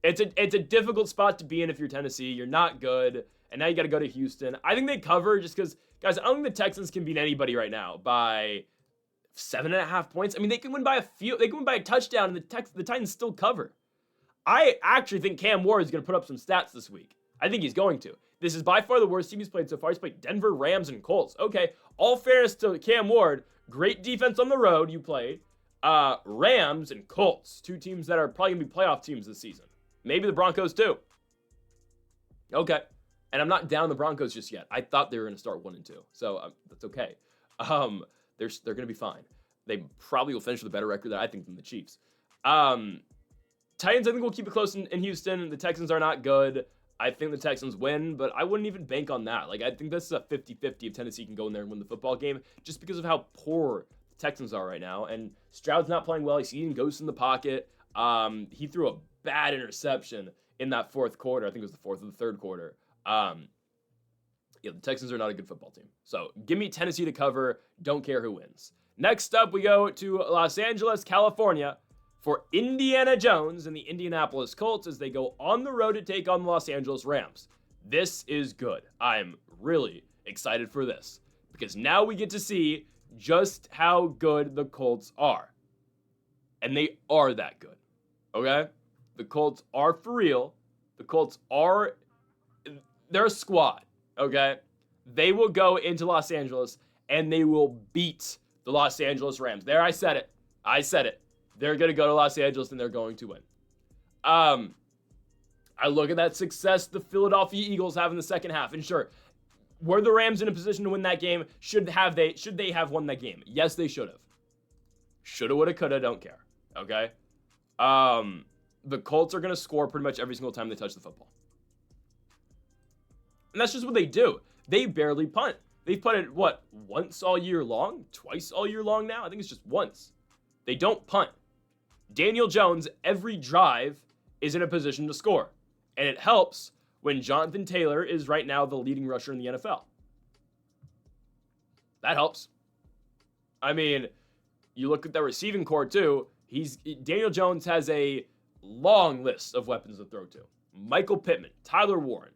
It's a difficult spot to be in if you're Tennessee. You're not good, and now you got to go to Houston. I think they cover just because, guys, I don't think the Texans can beat anybody right now by 7.5 points. They can win by they can win by a touchdown, and the Titans still cover. I actually think Cam Ward is going to put up some stats this week. I think he's going to. This is by far the worst team he's played so far. He's played Denver, Rams, and Colts. Okay, all fairness to Cam Ward, great defense on the road you played. Rams and Colts, two teams that are probably going to be playoff teams this season. Maybe the Broncos too. Okay. And I'm not down the Broncos just yet. I thought they were going to start 1-2. So that's okay. They're going to be fine. They probably will finish with a better record than the Chiefs. Titans, I think we'll keep it close in Houston. The Texans are not good. I think the Texans win, but I wouldn't even bank on that. I think this is a 50-50 if Tennessee can go in there and win the football game just because of how poor the Texans are right now. And Stroud's not playing well. He's eating ghosts in the pocket. He threw a bad interception in that fourth quarter. I think it was the fourth or the third quarter. The Texans are not a good football team. So give me Tennessee to cover. Don't care who wins. Next up, we go to Los Angeles, California for Indiana Jones and the Indianapolis Colts as they go on the road to take on the Los Angeles Rams. This is good. I'm really excited for this because now we get to see just how good the Colts are. And they are that good. Okay? The Colts are for real. The Colts they're a squad, okay? They will go into Los Angeles and they will beat the Los Angeles Rams. There, I said it. They're going to go to Los Angeles and they're going to win. I look at that success the Philadelphia Eagles have in the second half. And sure, were the Rams in a position to win that game? Should they have won that game? Yes, they should have. Shoulda, woulda, coulda, don't care. Okay? The Colts are going to score pretty much every single time they touch the football. And that's just what they do. They barely punt. They've punted, once all year long? Twice all year long now? I think it's just once. They don't punt. Daniel Jones, every drive, is in a position to score. And it helps when Jonathan Taylor is right now the leading rusher in the NFL. That helps. You look at the receiving core too. Daniel Jones has a long list of weapons to throw to. Michael Pittman, Tyler Warren,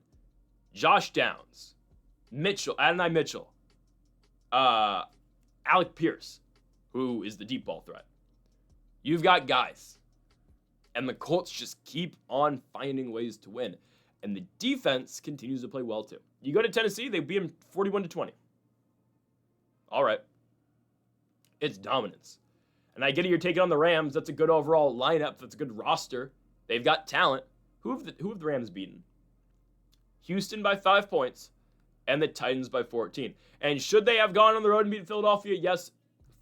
Josh Downs, Adonai Mitchell, Alec Pierce, who is the deep ball threat. You've got guys. And the Colts just keep on finding ways to win. And the defense continues to play well too. You go to Tennessee, they beat them 41-20. All right. It's dominance. And I get it, you're taking on the Rams. That's a good overall lineup. That's a good roster. They've got talent. Who have the Rams beaten? Houston by 5 points and the Titans by 14. And should they have gone on the road and beaten Philadelphia? Yes.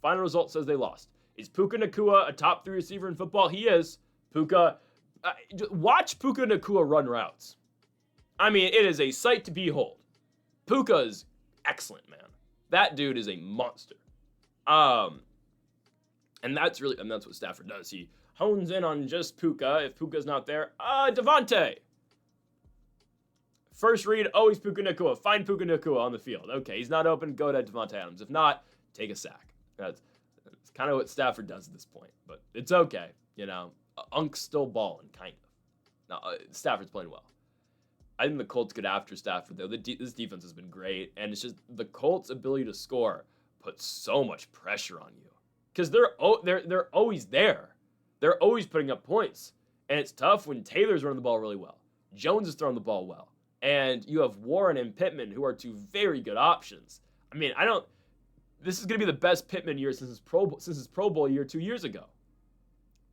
Final result says they lost. Is Puka Nacua a top 3 receiver in football? He is. Watch Puka Nacua run routes. It is a sight to behold. Puka's excellent, man. That dude is a monster. And And that's what Stafford does. He hones in on just Puka. If Puka's not there, Devontae. First read, always Puka Nacua. Find Puka Nacua on the field. Okay, he's not open, go to Devontae Adams. If not, take a sack. That's kind of what Stafford does at this point. But it's okay, Unk's still balling, kind of. Now, Stafford's playing well. I think the Colts get after Stafford, though. This defense has been great, and it's just the Colts' ability to score puts so much pressure on you. Because they're always there. They're always putting up points. And it's tough when Taylor's running the ball really well. Jones is throwing the ball well. And you have Warren and Pittman, who are two very good options. I mean, this is going to be the best Pittman year since his Pro Bowl year 2 years ago.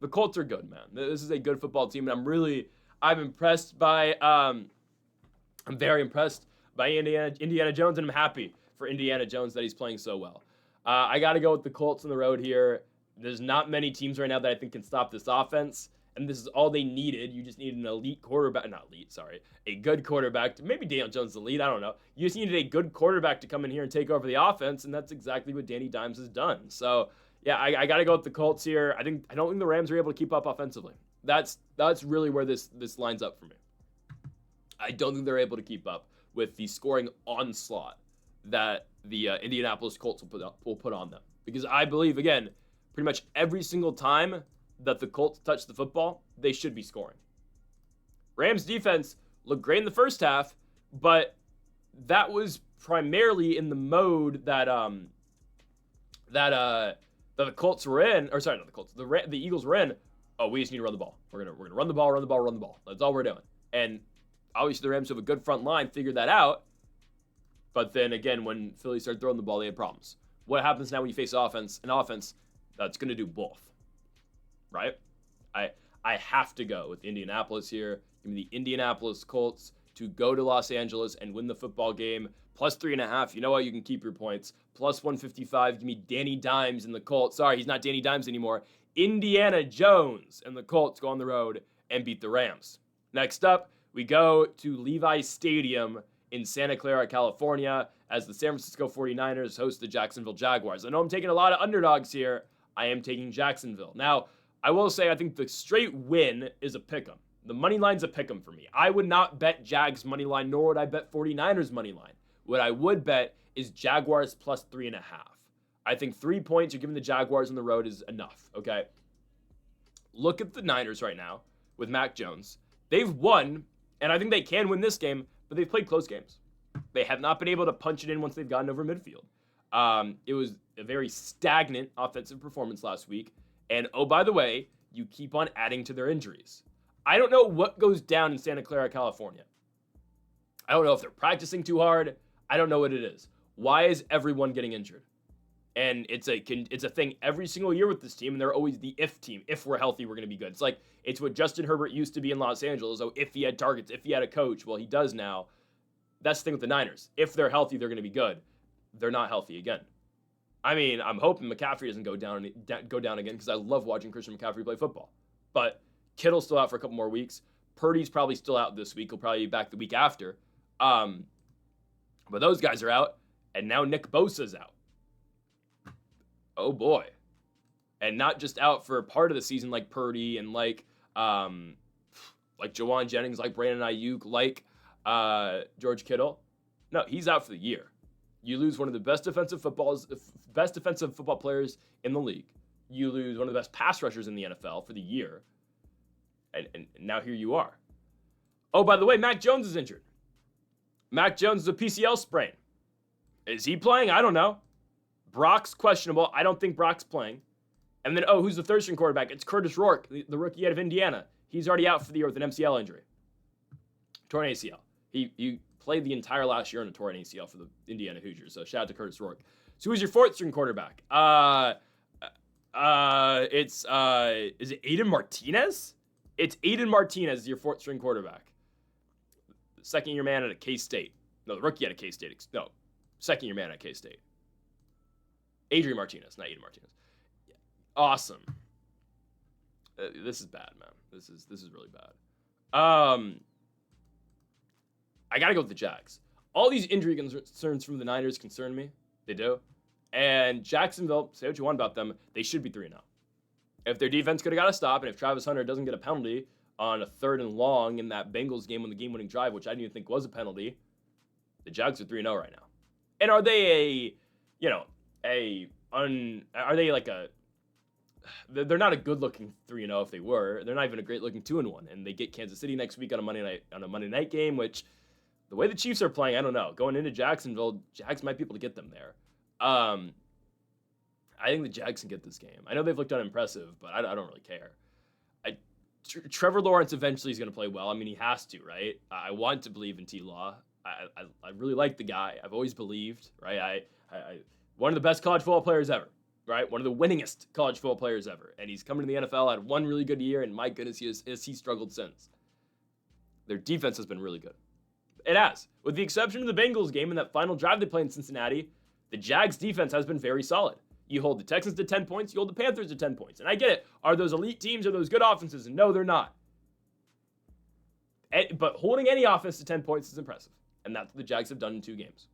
The Colts are good, man. This is a good football team, and I'm impressed by, I'm very impressed by Indiana Jones, and I'm happy for Indiana Jones that he's playing so well. I got to go with the Colts on the road here. There's not many teams right now that I think can stop this offense. And this is all they needed. You just needed an elite quarterback. Not elite, sorry. A good quarterback. Maybe Daniel Jones is elite. I don't know. You just needed a good quarterback to come in here and take over the offense, and that's exactly what Danny Dimes has done. So, yeah, I got to go with the Colts here. I don't think the Rams are able to keep up offensively. That's really where this lines up for me. I don't think they're able to keep up with the scoring onslaught that the Indianapolis Colts will put on them. Because I believe, again, pretty much every single time that the Colts touch the football, they should be scoring. Rams defense looked great in the first half, but that was primarily in the mode that the Colts were in, or sorry, not the Colts, the Eagles were in. Oh, we just need to run the ball. We're gonna run the ball. That's all we're doing. And obviously the Rams have a good front line, figured that out. But then again, when Philly started throwing the ball, they had problems. What happens now when you face an offense that's gonna do both? Right? I have to go with Indianapolis here. Give me the Indianapolis Colts to go to Los Angeles and win the football game. Plus 3.5. You know what? You can keep your points. Plus 155. Give me Danny Dimes and the Colts. Sorry, he's not Danny Dimes anymore. Indiana Jones and the Colts go on the road and beat the Rams. Next up, we go to Levi's Stadium in Santa Clara, California, as the San Francisco 49ers host the Jacksonville Jaguars. I know I'm taking a lot of underdogs here. I am taking Jacksonville. Now, I will say I think the straight win is a pick'em. The money line's a pick'em for me. I would not bet Jags money line, nor would I bet 49ers money line. What I would bet is Jaguars plus 3.5. I think 3 points you're giving the Jaguars on the road is enough, okay? Look at the Niners right now with Mac Jones. They've won, and I think they can win this game, but they've played close games. They have not been able to punch it in once they've gotten over midfield. It was a very stagnant offensive performance last week. And, oh, by the way, you keep on adding to their injuries. I don't know what goes down in Santa Clara, California. I don't know if they're practicing too hard. I don't know what it is. Why is everyone getting injured? And it's a thing every single year with this team, and they're always the if team. If we're healthy, we're going to be good. It's what Justin Herbert used to be in Los Angeles. Oh, if he had targets, if he had a coach, well, he does now. That's the thing with the Niners. If they're healthy, they're going to be good. They're not healthy again. I mean, I'm hoping McCaffrey doesn't go down again because I love watching Christian McCaffrey play football. But Kittle's still out for a couple more weeks. Purdy's probably still out this week. He'll probably be back the week after. But those guys are out, and now Nick Bosa's out. Oh boy. And not just out for part of the season like Purdy and like Jawan Jennings, like Brandon Ayuk, like George Kittle. No, he's out for the year. You lose one of the best defensive football players in the league. You lose one of the best pass rushers in the NFL for the year. And now here you are. Oh, by the way, Mac Jones is injured. Mac Jones is a PCL sprain. Is he playing? I don't know. Brock's questionable. I don't think Brock's playing. And then, who's the third string quarterback? It's Curtis Rourke, the rookie out of Indiana. He's already out for the year with an MCL injury. Torn ACL. He played the entire last year on a torn ACL for the Indiana Hoosiers. So shout out to Curtis Rourke. So who's your fourth string quarterback? Is it Aiden Martinez? It's Aiden Martinez, your fourth string quarterback. Second year man at K-State. No, the rookie at K-State. No, second year man at K-State. Adrian Martinez, not Aiden Martinez. Yeah. Awesome. This is bad, man. This is really bad. I gotta go with the Jags. All these injury concerns from the Niners concern me. They do. And Jacksonville, say what you want about them, they should be 3-0. If their defense could have got a stop, and if Travis Hunter doesn't get a penalty on a 3rd and long in that Bengals game on the game-winning drive, which I didn't even think was a penalty, the Jags are 3-0 right now. And are they are they like they're not a good-looking 3-0 if they were. They're not even a great-looking 2-1, and they get Kansas City next week on a Monday night game, which the way the Chiefs are playing, I don't know. Going into Jacksonville, Jags might be able to get them there. I think the Jags can get this game. I know they've looked unimpressive, but I don't really care. Trevor Lawrence eventually is going to play well. I mean, he has to, right? I want to believe in T-Law. I really like the guy. I've always believed, right? I one of the best college football players ever, right? One of the winningest college football players ever. And he's coming to the NFL, had one really good year, and my goodness, he struggled since. Their defense has been really good. It has. With the exception of the Bengals game and that final drive they played in Cincinnati, the Jags defense has been very solid. You hold the Texans to 10 points, you hold the Panthers to 10 points. And I get it. Are those elite teams? Are those good offenses? No, they're not. But holding any offense to 10 points is impressive. And that's what the Jags have done in 2 games.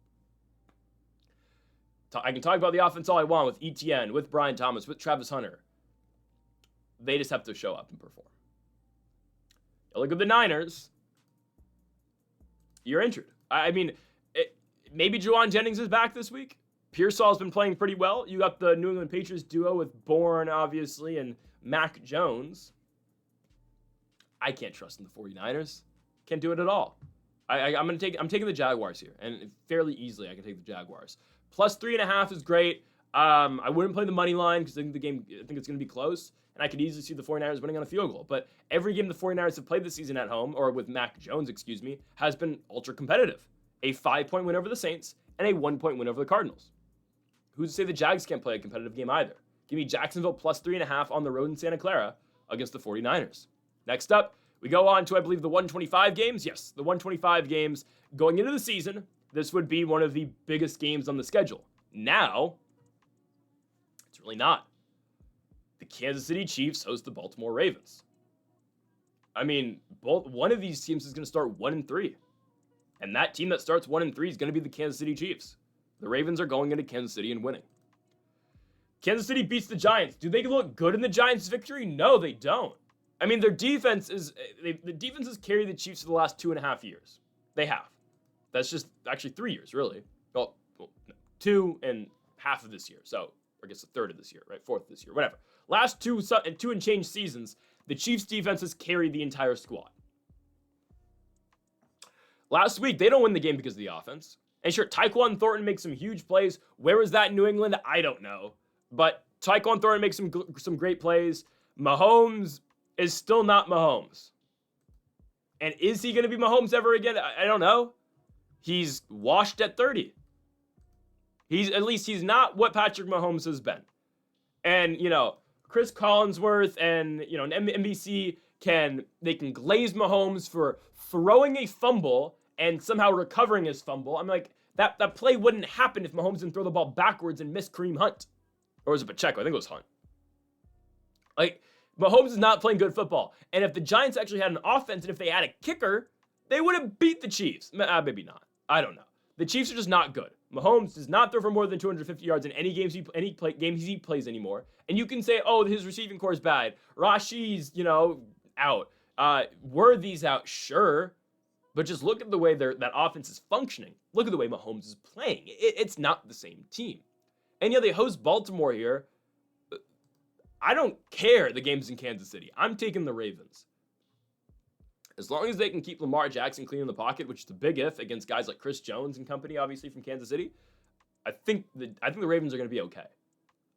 I can talk about the offense all I want with ETN, with Brian Thomas, with Travis Hunter. They just have to show up and perform. You look at the Niners, you're injured. I mean, maybe Juwan Jennings is back this week. Pearsall's been playing pretty well. You got the New England Patriots duo with Bourne, obviously, and Mac Jones. I can't trust in the 49ers. Can't do it at all. I'm taking the Jaguars here, and fairly easily I can take the Jaguars. Plus 3.5 is great. I wouldn't play the money line because I think it's going to be close, and I could easily see the 49ers winning on a field goal. But every game the 49ers have played this season at home, or with Mac Jones, has been ultra competitive. A 5-point win over the Saints and a 1-point win over the Cardinals. Who's to say the Jags can't play a competitive game either? Give me Jacksonville plus 3.5 on the road in Santa Clara against the 49ers. Next up, we go on to, I believe, the 125 games. Yes, the 125 games. Going into the season, this would be one of the biggest games on the schedule. Now, it's really not. The Kansas City Chiefs host the Baltimore Ravens. I mean, one of these teams is going to start 1-3. And that team that starts 1-3 is going to be the Kansas City Chiefs. The Ravens are going into Kansas City and winning. Kansas City beats the Giants. Do they look good in the Giants' victory? No, they don't. I mean, their defense the defense has carried the Chiefs for the last 2.5 years. They have. That's just actually 3 years, really. Well, 2 and half of this year. So, I guess a third of this year, right? Fourth of this year, whatever. Last two and change seasons, the Chiefs' defense has carried the entire squad. Last week, they don't win the game because of the offense. And sure, Tyquan Thornton makes some huge plays. Where was that in New England? I don't know. But Tyquan Thornton makes some great plays. Mahomes is still not Mahomes. And is he going to be Mahomes ever again? I don't know. He's washed at 30. At least he's not what Patrick Mahomes has been. And, Chris Collinsworth and, NBC can glaze Mahomes for throwing a fumble and somehow recovering his fumble. I'm like, that play wouldn't happen if Mahomes didn't throw the ball backwards and miss Kareem Hunt. Or was it Pacheco? I think it was Hunt. Like, Mahomes is not playing good football. And if the Giants actually had an offense and if they had a kicker, they would have beat the Chiefs. Maybe not. I don't know. The Chiefs are just not good. Mahomes does not throw for more than 250 yards in any games he plays anymore. And you can say, oh, his receiving core is bad. Rashi's, out. Worthy's out, sure. But just look at the way that offense is functioning. Look at the way Mahomes is playing. It's not the same team. And they host Baltimore here. I don't care the game's in Kansas City. I'm taking the Ravens. As long as they can keep Lamar Jackson clean in the pocket, which is a big if against guys like Chris Jones and company, obviously from Kansas City, I think the Ravens are going to be okay.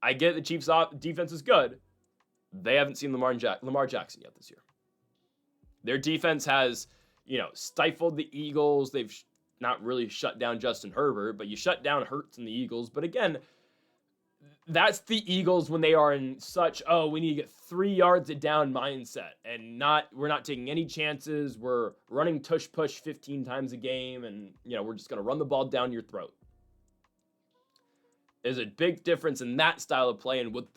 I get the Chiefs' defense is good. They haven't seen Lamar Jackson yet this year. Their defense has, stifled the Eagles. They've not really shut down Justin Herbert, but you shut down Hurts and the Eagles. But again, that's the Eagles when they are in such, we need to get 3 yards it down mindset and we're not taking any chances. We're running tush push 15 times a game and, we're just going to run the ball down your throat. There's a big difference in that style of play and what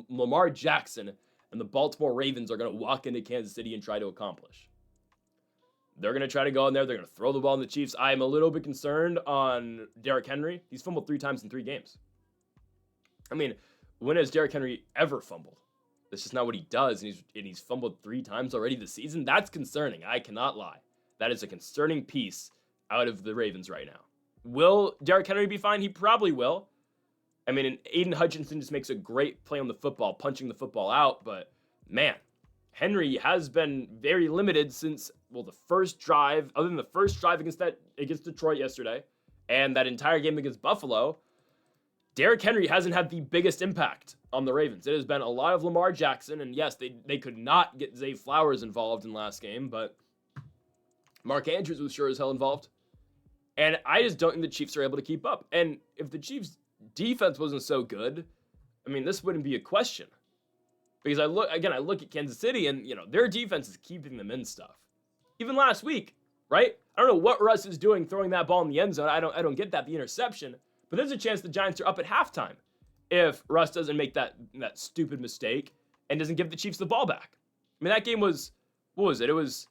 Lamar Jackson and the Baltimore Ravens are going to walk into Kansas City and try to accomplish. They're going to try to go in there. They're going to throw the ball in the Chiefs. I am a little bit concerned on Derrick Henry. He's fumbled 3 times in 3 games. I mean, when has Derrick Henry ever fumbled? That's just not what he does, and he's fumbled 3 times already this season. That's concerning. I cannot lie. That is a concerning piece out of the Ravens right now. Will Derrick Henry be fine? He probably will. I mean, and Aiden Hutchinson just makes a great play on the football, punching the football out, but man, Henry has been very limited since, well, the first drive, other than the first drive against Detroit yesterday, and that entire game against Buffalo. Derrick Henry hasn't had the biggest impact on the Ravens. It has been a lot of Lamar Jackson, and yes, they could not get Zay Flowers involved in last game, but Mark Andrews was sure as hell involved. And I just don't think the Chiefs are able to keep up. And if the Chiefs' defense wasn't so good, I mean, this wouldn't be a question. Because I look at Kansas City, and their defense is keeping them in stuff. Even last week, right? I don't know what Russ is doing throwing that ball in the end zone. I don't get that, the interception. But there's a chance the Giants are up at halftime if Russ doesn't make that stupid mistake and doesn't give the Chiefs the ball back. I mean, that game was, what was it? It was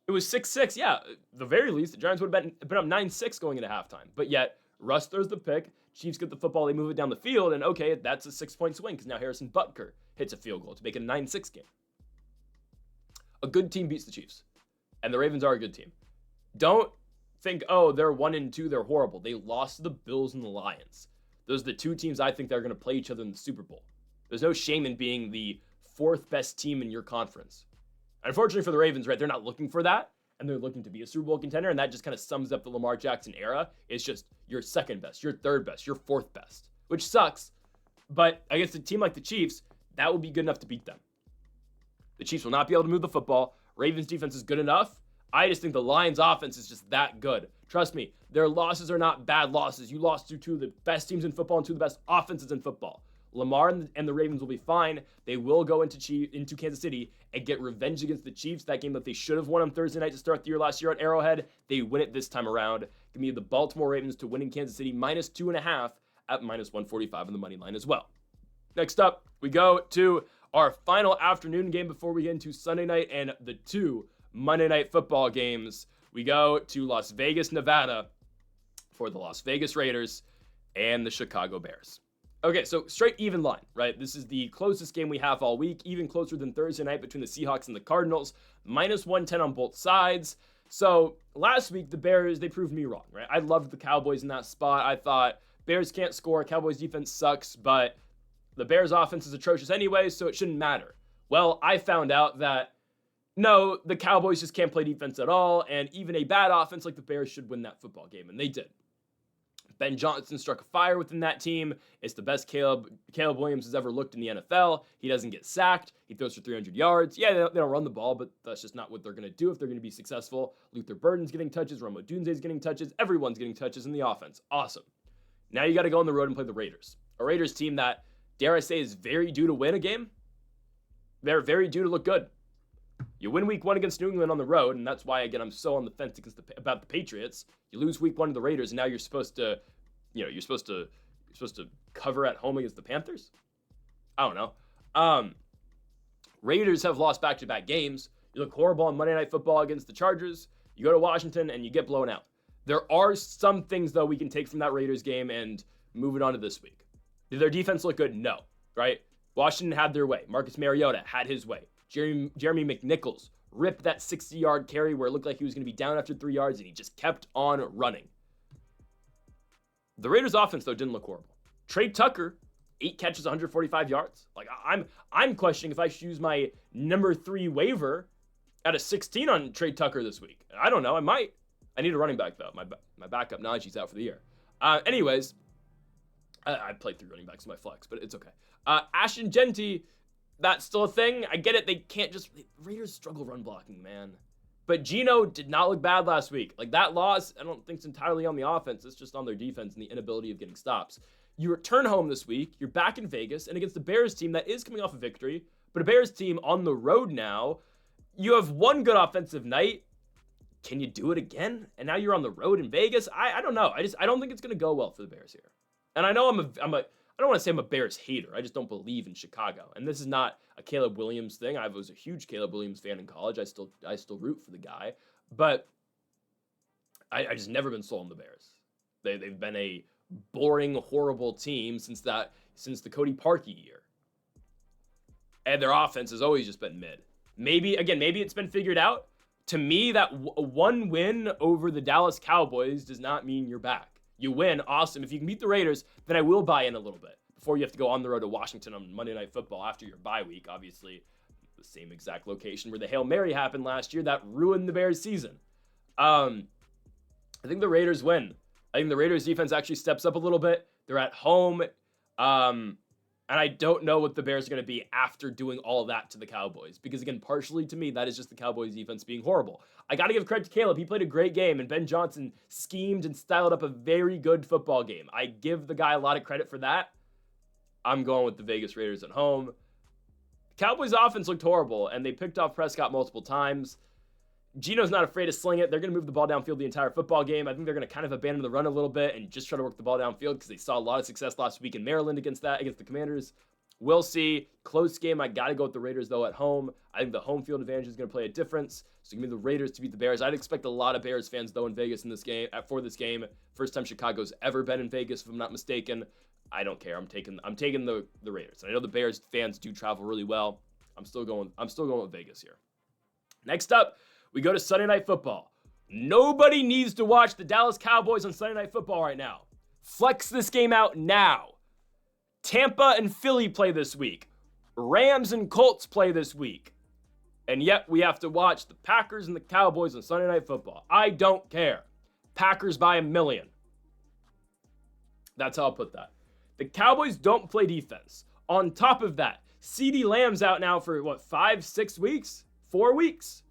6-6. Yeah, at the very least, the Giants would have been up 9-6 going into halftime. But yet, Russ throws the pick, Chiefs get the football, they move it down the field, and okay, that's a 6-point swing because now Harrison Butker hits a field goal to make it a 9-6 game. A good team beats the Chiefs, and the Ravens are a good team. Don't think, oh, they're 1-2, they're horrible. They lost to the Bills and the Lions. Those are the 2 teams I think that are going to play each other in the Super Bowl. There's no shame in being the 4th best team in your conference. Unfortunately for the Ravens, right, they're not looking for that, and they're looking to be a Super Bowl contender, and that just kind of sums up the Lamar Jackson era. It's just your 2nd best, your 3rd best, your 4th best, which sucks, but against a team like the Chiefs, that will be good enough to beat them. The Chiefs will not be able to move the football. Ravens defense is good enough. I just think the Lions offense is just that good. Trust me, their losses are not bad losses. You lost to 2 of the best teams in football and 2 of the best offenses in football. Lamar and the Ravens will be fine. They will go into Kansas City and get revenge against the Chiefs. That game that they should have won on Thursday night to start the year last year at Arrowhead. They win it this time around. Give me the Baltimore Ravens to win in Kansas City -2.5 at -145 on the money line as well. Next up, we go to our final afternoon game before we get into Sunday night and the 2 Monday Night Football games. We go to Las Vegas, Nevada for the Las Vegas Raiders and the Chicago Bears. Okay, so straight even line, right? This is the closest game we have all week, even closer than Thursday night between the Seahawks and the Cardinals. -110 on both sides. So last week, the Bears, they proved me wrong, right? I loved the Cowboys in that spot. I thought Bears can't score, Cowboys defense sucks, but the Bears offense is atrocious anyway, so it shouldn't matter. Well, I found out that no, the Cowboys just can't play defense at all, and even a bad offense like the Bears should win that football game, and they did. Ben Johnson struck a fire within that team. It's the best Caleb Williams has ever looked in the NFL. He doesn't get sacked. He throws for 300 yards. Yeah, they don't run the ball, but that's just not what they're going to do if they're going to be successful. Luther Burden's getting touches. Rome Odunze's getting touches. Everyone's getting touches in the offense. Awesome. Now you got to go on the road and play the Raiders. A Raiders team that, dare I say, is very due to win a game. They're very due to look good. You win week 1 against New England on the road, and that's why, again, I'm so on the fence about the Patriots. You lose week 1 to the Raiders, and now you're supposed to cover at home against the Panthers? I don't know. Raiders have lost back-to-back games. You look horrible on Monday Night Football against the Chargers. You go to Washington, and you get blown out. There are some things, though, we can take from that Raiders game and move it on to this week. Did their defense look good? No, right? Washington had their way. Marcus Mariota had his way. Jeremy McNichols ripped that 60-yard carry where it looked like he was going to be down after 3 yards, and he just kept on running. The Raiders' offense, though, didn't look horrible. Trey Tucker, 8 catches, 145 yards. Like, I'm questioning if I should use my number 3 waiver at a 16 on Trey Tucker this week. I don't know. I might. I need a running back, though. My backup Najee's out for the year. Anyways, I played 3 running backs in my flex, but it's okay. Ashton Genty, that's still a thing. I get it. They can't just... Raiders struggle run blocking, man. But Geno did not look bad last week. Like, that loss, I don't think it's entirely on the offense. It's just on their defense and the inability of getting stops. You return home this week. You're back in Vegas and against the Bears team that is coming off a victory, but a Bears team on the road now. You have one good offensive night. Can you do it again? And now you're on the road in Vegas. I don't know. I don't think it's going to go well for the Bears here. And I know I don't want to say I'm a Bears hater. I just don't believe in Chicago. And this is not a Caleb Williams thing. I was a huge Caleb Williams fan in college. I still root for the guy. But I just never been sold on the Bears. They've been a boring, horrible team since the Cody Parkey year. and their offense has always just been mid. Maybe it's been figured out. To me, that one win over the Dallas Cowboys does not mean you're back. You win, awesome. If you can beat the Raiders, then I will buy in a little bit before you have to go on the road to Washington on Monday Night Football after your bye week. Obviously, the same exact location where the Hail Mary happened last year that ruined the Bears' season. I think the Raiders win. I think the Raiders' defense actually steps up a little bit. They're at home. And I don't know what the Bears are going to be after doing all of that to the Cowboys. Because, again, partially to me, that is just the Cowboys' defense being horrible. I got to give credit to Caleb. He played a great game, and Ben Johnson schemed and styled up a very good football game. I give the guy a lot of credit for that. I'm going with the Vegas Raiders at home. The Cowboys' offense looked horrible, and they picked off Prescott multiple times. Gino's not afraid to sling it. They're going to move the ball downfield the entire football game. I think they're going to kind of abandon the run a little bit and just try to work the ball downfield because they saw a lot of success last week in Maryland against the Commanders. We'll see. Close game. I got to go with the Raiders, though, at home. I think the home field advantage is going to play a difference. So give me the Raiders to beat the Bears. I'd expect a lot of Bears fans, though, in Vegas for this game. First time Chicago's ever been in Vegas, if I'm not mistaken. I don't care. I'm taking the Raiders. I know the Bears fans do travel really well. I'm still going with Vegas here. Next up, we go to Sunday Night Football. Nobody needs to watch the Dallas Cowboys on Sunday Night Football right now. Flex this game out now. Tampa and Philly play this week. Rams and Colts play this week. And yet we have to watch the Packers and the Cowboys on Sunday Night Football. I don't care. Packers by 1,000,000. That's how I'll put that. The Cowboys don't play defense. On top of that, CeeDee Lamb's out now for, 5, 6 weeks? 4 weeks?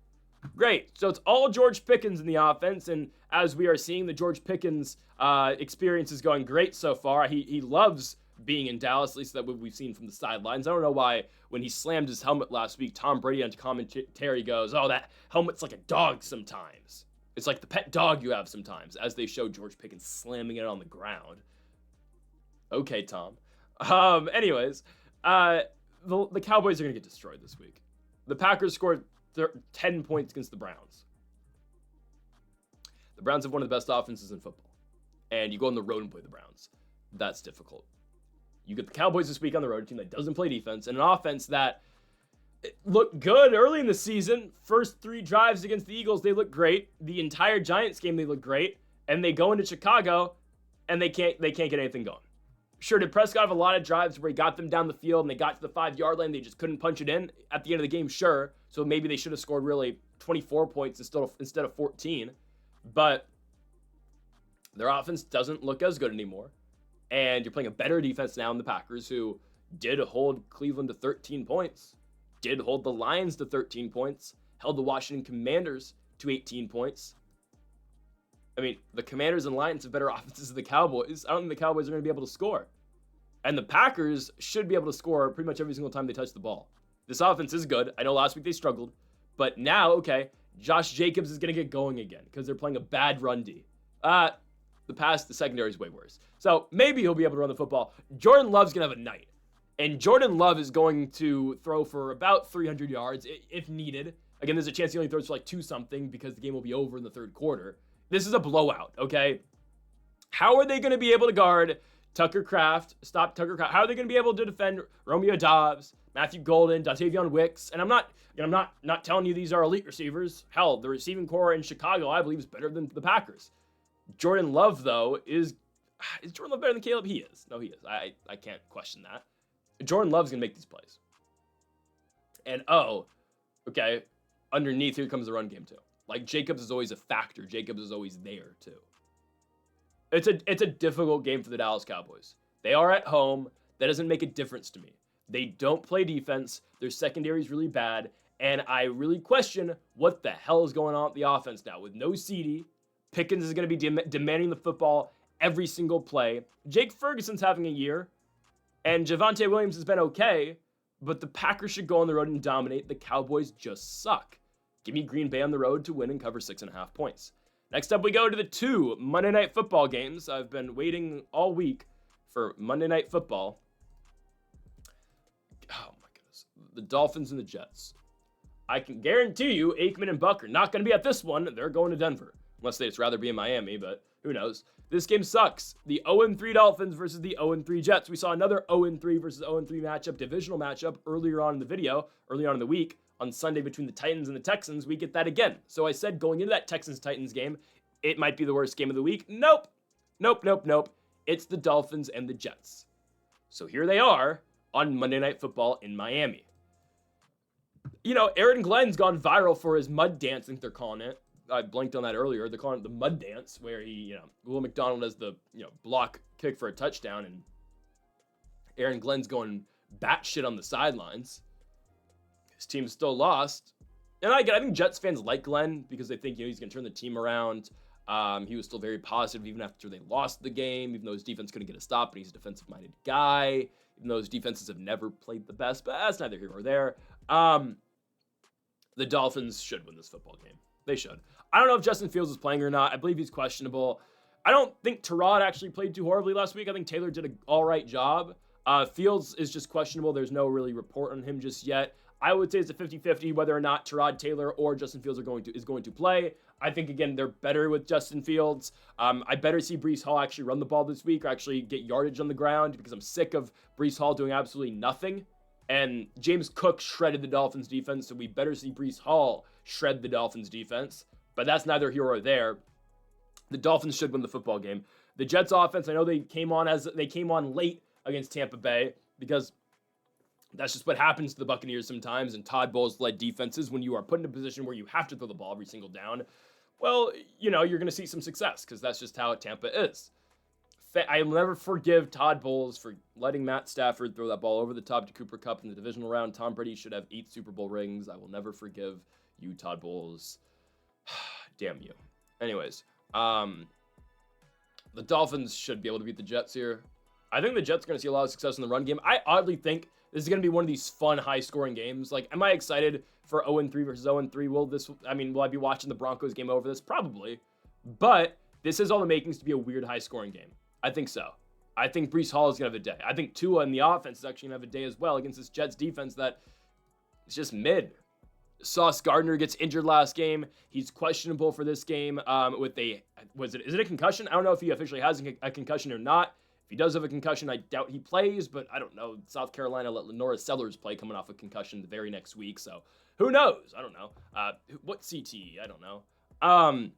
Great. So it's all George Pickens in the offense, and as we are seeing, the George Pickens experience is going great so far. He loves being in Dallas, at least that we've seen from the sidelines. I don't know why when he slammed his helmet last week, Tom Brady on commentary goes, "Oh, that helmet's like a dog sometimes. It's like the pet dog you have sometimes," as they show George Pickens slamming it on the ground. Okay, Tom. Anyways, the Cowboys are going to get destroyed this week. The Packers scored 10 points against the Browns. The Browns have one of the best offenses in football. And you go on the road and play the Browns. That's difficult. You get the Cowboys this week on the road, a team that doesn't play defense, and an offense that looked good early in the season. First 3 drives against the Eagles, they looked great. The entire Giants game, they looked great. And they go into Chicago, and they can't get anything going. Sure, did Prescott have a lot of drives where he got them down the field and they got to the 5-yard line, they just couldn't punch it in at the end of the game? Sure. So maybe they should have scored really 24 points instead of 14. But their offense doesn't look as good anymore. And you're playing a better defense now in the Packers, who did hold Cleveland to 13 points, did hold the Lions to 13 points, held the Washington Commanders to 18 points. I mean, the Commanders and Lions have better offenses than the Cowboys. I don't think the Cowboys are going to be able to score. And the Packers should be able to score pretty much every single time they touch the ball. This offense is good. I know last week they struggled. But now, okay, Josh Jacobs is going to get going again because they're playing a bad run D. The secondary is way worse. So maybe he'll be able to run the football. Jordan Love's going to have a night. And Jordan Love is going to throw for about 300 yards if needed. Again, there's a chance he only throws for like 2-something because the game will be over in the third quarter. This is a blowout, okay? How are they going to be able to guard stop Tucker Kraft? How are they going to be able to defend Romeo Doubs, Matthew Golden, Dontavion Wicks? And I'm not telling you these are elite receivers. Hell, the receiving core in Chicago, I believe, is better than the Packers. Jordan Love, though, is Jordan Love better than Caleb? He is. No, he is. I can't question that. Jordan Love's going to make these plays. And, okay, underneath, here comes the run game, too. Like, Jacobs is always a factor. Jacobs is always there, too. It's a difficult game for the Dallas Cowboys. They are at home. That doesn't make a difference to me. They don't play defense. Their secondary is really bad. And I really question what the hell is going on with the offense now. With no CeeDee, Pickens is going to be demanding the football every single play. Jake Ferguson's having a year. And Javonte Williams has been okay. But the Packers should go on the road and dominate. The Cowboys just suck. Give me Green Bay on the road to win and cover 6.5 points. Next up, we go to the 2 Monday Night Football games. I've been waiting all week for Monday Night Football. Oh, my goodness. The Dolphins and the Jets. I can guarantee you Aikman and Buck are not going to be at this one. They're going to Denver. unless they'd just rather be in Miami, but who knows. This game sucks. The 0-3 Dolphins versus the 0-3 Jets. We saw another 0-3 versus 0-3 matchup, divisional matchup, earlier on in the video, earlier on in the week, on Sunday between the Titans and the Texans. We get that again. So I said going into that Texans-Titans game, it might be the worst game of the week. Nope. It's the Dolphins and the Jets. So here they are on Monday Night Football in Miami. You know, Aaron Glenn's gone viral for his mud dance, I think they're calling it. I blanked on that earlier. They're calling it the mud dance, where he, Will McDonald does the, block kick for a touchdown, and Aaron Glenn's going batshit on the sidelines. His team's still lost. And I think Jets fans like Glenn because they think, he's going to turn the team around. He was still very positive even after they lost the game, even though his defense couldn't get a stop, and he's a defensive-minded guy, even though his defenses have never played the best, but that's neither here nor there. The Dolphins should win this football game. They should. I don't know if Justin Fields is playing or not. I believe he's questionable. I don't think Tyrod actually played too horribly last week. I think Taylor did an all right job. Fields is just questionable. There's no really report on him just yet. I would say it's a 50-50 whether or not Tyrod Taylor or Justin Fields is going to play. I think, again, they're better with Justin Fields. I better see Breece Hall actually run the ball this week or actually get yardage on the ground because I'm sick of Breece Hall doing absolutely nothing. And James Cook shredded the Dolphins defense, so we better see Breece Hall shred the Dolphins defense. But that's neither here or there. The Dolphins should win the football game. The Jets offense, I know they came on late against Tampa Bay because that's just what happens to the Buccaneers sometimes, and Todd Bowles-led defenses when you are put in a position where you have to throw the ball every single down. Well, you're going to see some success because that's just how Tampa is. I'll never forgive Todd Bowles for letting Matt Stafford throw that ball over the top to Cooper Kupp in the divisional round. Tom Brady should have 8 Super Bowl rings. I will never forgive you, Todd Bowles. Damn you. Anyways, the Dolphins should be able to beat the Jets here. I think the Jets are going to see a lot of success in the run game. I oddly think this is going to be one of these fun, high-scoring games. Like, am I excited for 0-3 versus 0-3? Will I be watching the Broncos game over this? Probably. But this has all the makings to be a weird, high-scoring game. I think so. I think Breece Hall is going to have a day. I think Tua in the offense is actually going to have a day as well against this Jets defense that is just mid. Sauce Gardner gets injured last game. He's questionable for this game is it a concussion? I don't know if he officially has a concussion or not. If he does have a concussion, I doubt he plays, but I don't know. South Carolina let Lenora Sellers play coming off a concussion the very next week, so who knows? I don't know. What CTE? I don't know.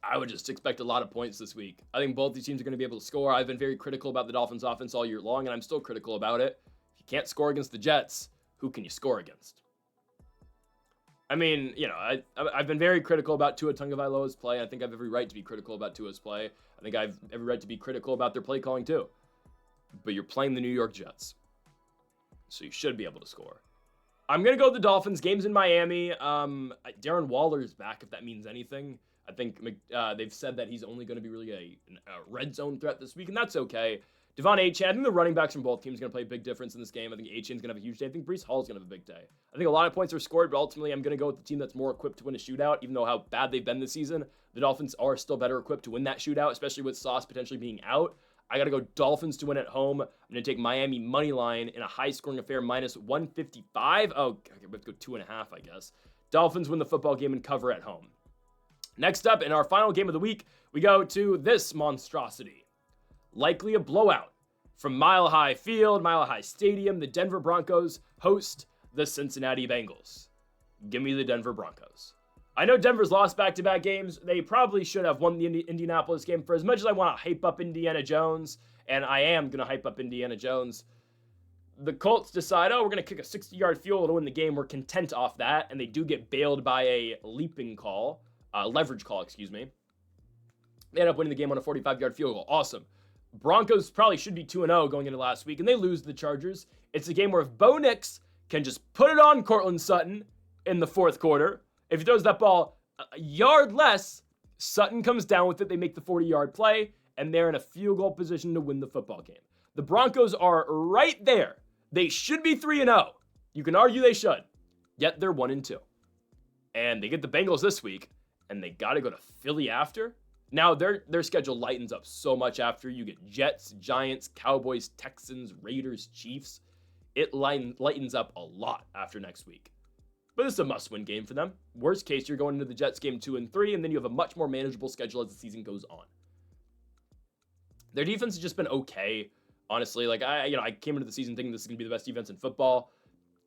I would just expect a lot of points this week. I think both these teams are going to be able to score. I've been very critical about the Dolphins offense all year long, and I'm still critical about it. If you can't score against the Jets, who can you score against? I mean, I've been very critical about Tua Tagovailoa's play. I think I have every right to be critical about Tua's play. I think I have every right to be critical about their play calling too. But you're playing the New York Jets, so you should be able to score. I'm going to go with the Dolphins. Game's in Miami. Darren Waller is back, if that means anything. I think they've said that he's only going to be really a red zone threat this week, and that's okay. Devon Achane, I think the running backs from both teams are going to play a big difference in this game. I think Achane's going to have a huge day. I think Breece Hall's going to have a big day. I think a lot of points are scored, but ultimately I'm going to go with the team that's more equipped to win a shootout, even though how bad they've been this season. The Dolphins are still better equipped to win that shootout, especially with Sauce potentially being out. I got to go Dolphins to win at home. I'm going to take Miami money line in a high-scoring affair, minus 155. Oh, okay, let's go 2.5, I guess. Dolphins win the football game and cover at home. Next up, in our final game of the week, we go to this monstrosity. Likely a blowout. From Mile High Field, Mile High Stadium, the Denver Broncos host the Cincinnati Bengals. Give me the Denver Broncos. I know Denver's lost back-to-back games. They probably should have won the Indianapolis game. For as much as I want to hype up Indiana Jones, and I am going to hype up Indiana Jones, the Colts decide, we're going to kick a 60-yard field goal to win the game. We're content off that, and they do get bailed by a leverage call, excuse me. They end up winning the game on a 45-yard field goal. Awesome. Broncos probably should be 2-0 going into last week, and they lose to the Chargers. It's a game where if Bo Nix can just put it on Cortland Sutton in the fourth quarter, if he throws that ball a yard less, Sutton comes down with it. They make the 40-yard play, and they're in a field goal position to win the football game. The Broncos are right there. They should be 3-0. You can argue they should, yet they're 1-2. And they get the Bengals this week, and they got to go to Philly after. Now, their schedule lightens up so much after. You get Jets, Giants, Cowboys, Texans, Raiders, Chiefs. It lightens up a lot after next week. But this is a must-win game for them. Worst case, you're going into the Jets game 2-3, and then you have a much more manageable schedule as the season goes on. Their defense has just been okay, honestly. Like, I came into the season thinking this is going to be the best defense in football.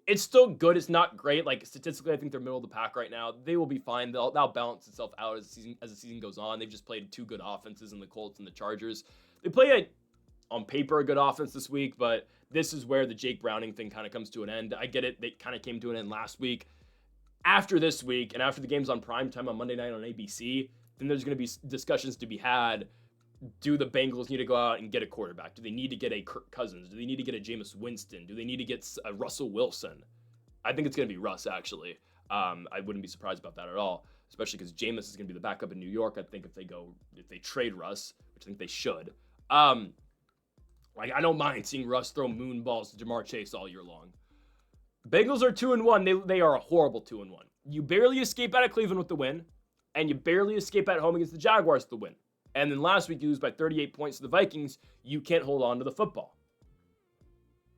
It's still good. It's not great. Like, statistically, I think they're middle of the pack right now. They will be fine. That'll balance itself out as the season goes on. They've just played two good offenses in the Colts and the Chargers. They play on paper, a good offense this week, but this is where the Jake Browning thing kind of comes to an end. I get it. They kind of came to an end last week. After this week, and after the game's on primetime on Monday night on ABC, then there's going to be discussions to be had. Do the Bengals need to go out and get a quarterback? Do they need to get a Kirk Cousins? Do they need to get a Jameis Winston? Do they need to get a Russell Wilson? I think it's going to be Russ, actually. I wouldn't be surprised about that at all, especially because Jameis is going to be the backup in New York. I think if they trade Russ, which I think they should, I don't mind seeing Russ throw moon balls to Jamar Chase all year long. Bengals are 2-1. They are a horrible 2-1. You barely escape out of Cleveland with the win, and you barely escape at home against the Jaguars with the win. And then last week you lose by 38 points to the Vikings. You can't hold on to the football.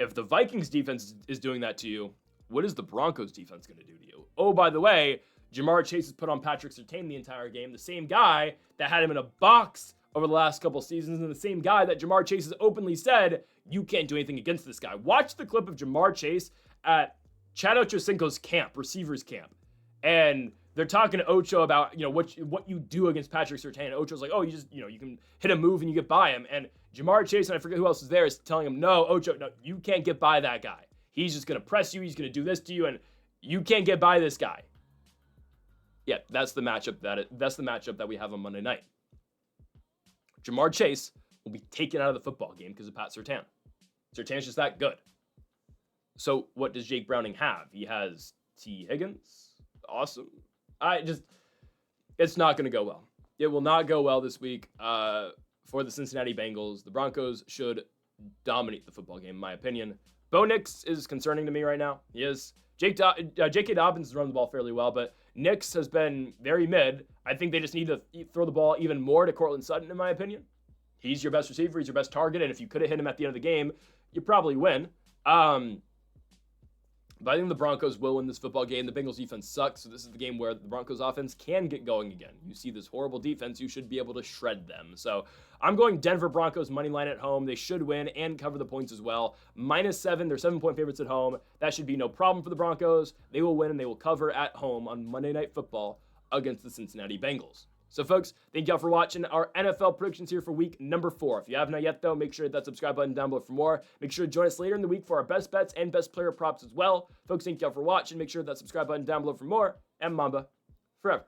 If the Vikings defense is doing that to you, what is the Broncos defense going to do to you? Oh, by the way, Jamar Chase has put on Patrick Surtain the entire game, the same guy that had him in a box over the last couple seasons, and the same guy that Jamar Chase has openly said, you can't do anything against this guy. Watch the clip of Jamar Chase at Chad Ochocinco's camp, receivers camp, and they're talking to Ocho about, what you do against Patrick Surtain. And Ocho's like, oh, you can hit a move and you get by him. And Jamar Chase, and I forget who else is there, is telling him, no, Ocho, no, you can't get by that guy. He's just going to press you. He's going to do this to you, and you can't get by this guy. Yeah, that's the matchup that we have on Monday night. Jamar Chase will be taken out of the football game because of Pat Surtain. Surtain's just that good. So what does Jake Browning have? He has T. Higgins. Awesome. It's not going to go well. It will not go well this week for the Cincinnati Bengals. The Broncos should dominate the football game, in my opinion. Bo Nix is concerning to me right now. He is. J.K. Dobbins has run the ball fairly well, but Nix has been very mid. I think they just need to throw the ball even more to Courtland Sutton, in my opinion. He's your best receiver. He's your best target, and if you could have hit him at the end of the game, you probably win. But I think the Broncos will win this football game. The Bengals defense sucks, so this is the game where the Broncos offense can get going again. You see this horrible defense, you should be able to shred them. So I'm going Denver Broncos money line at home. They should win and cover the points as well. -7, they're 7-point favorites at home. That should be no problem for the Broncos. They will win and they will cover at home on Monday Night Football against the Cincinnati Bengals. So, folks, thank y'all for watching our NFL predictions here for week number 4. If you have not yet, though, make sure to hit that subscribe button down below for more. Make sure to join us later in the week for our best bets and best player props as well. Folks, thank y'all for watching. Make sure to hit that subscribe button down below for more. And Mamba forever.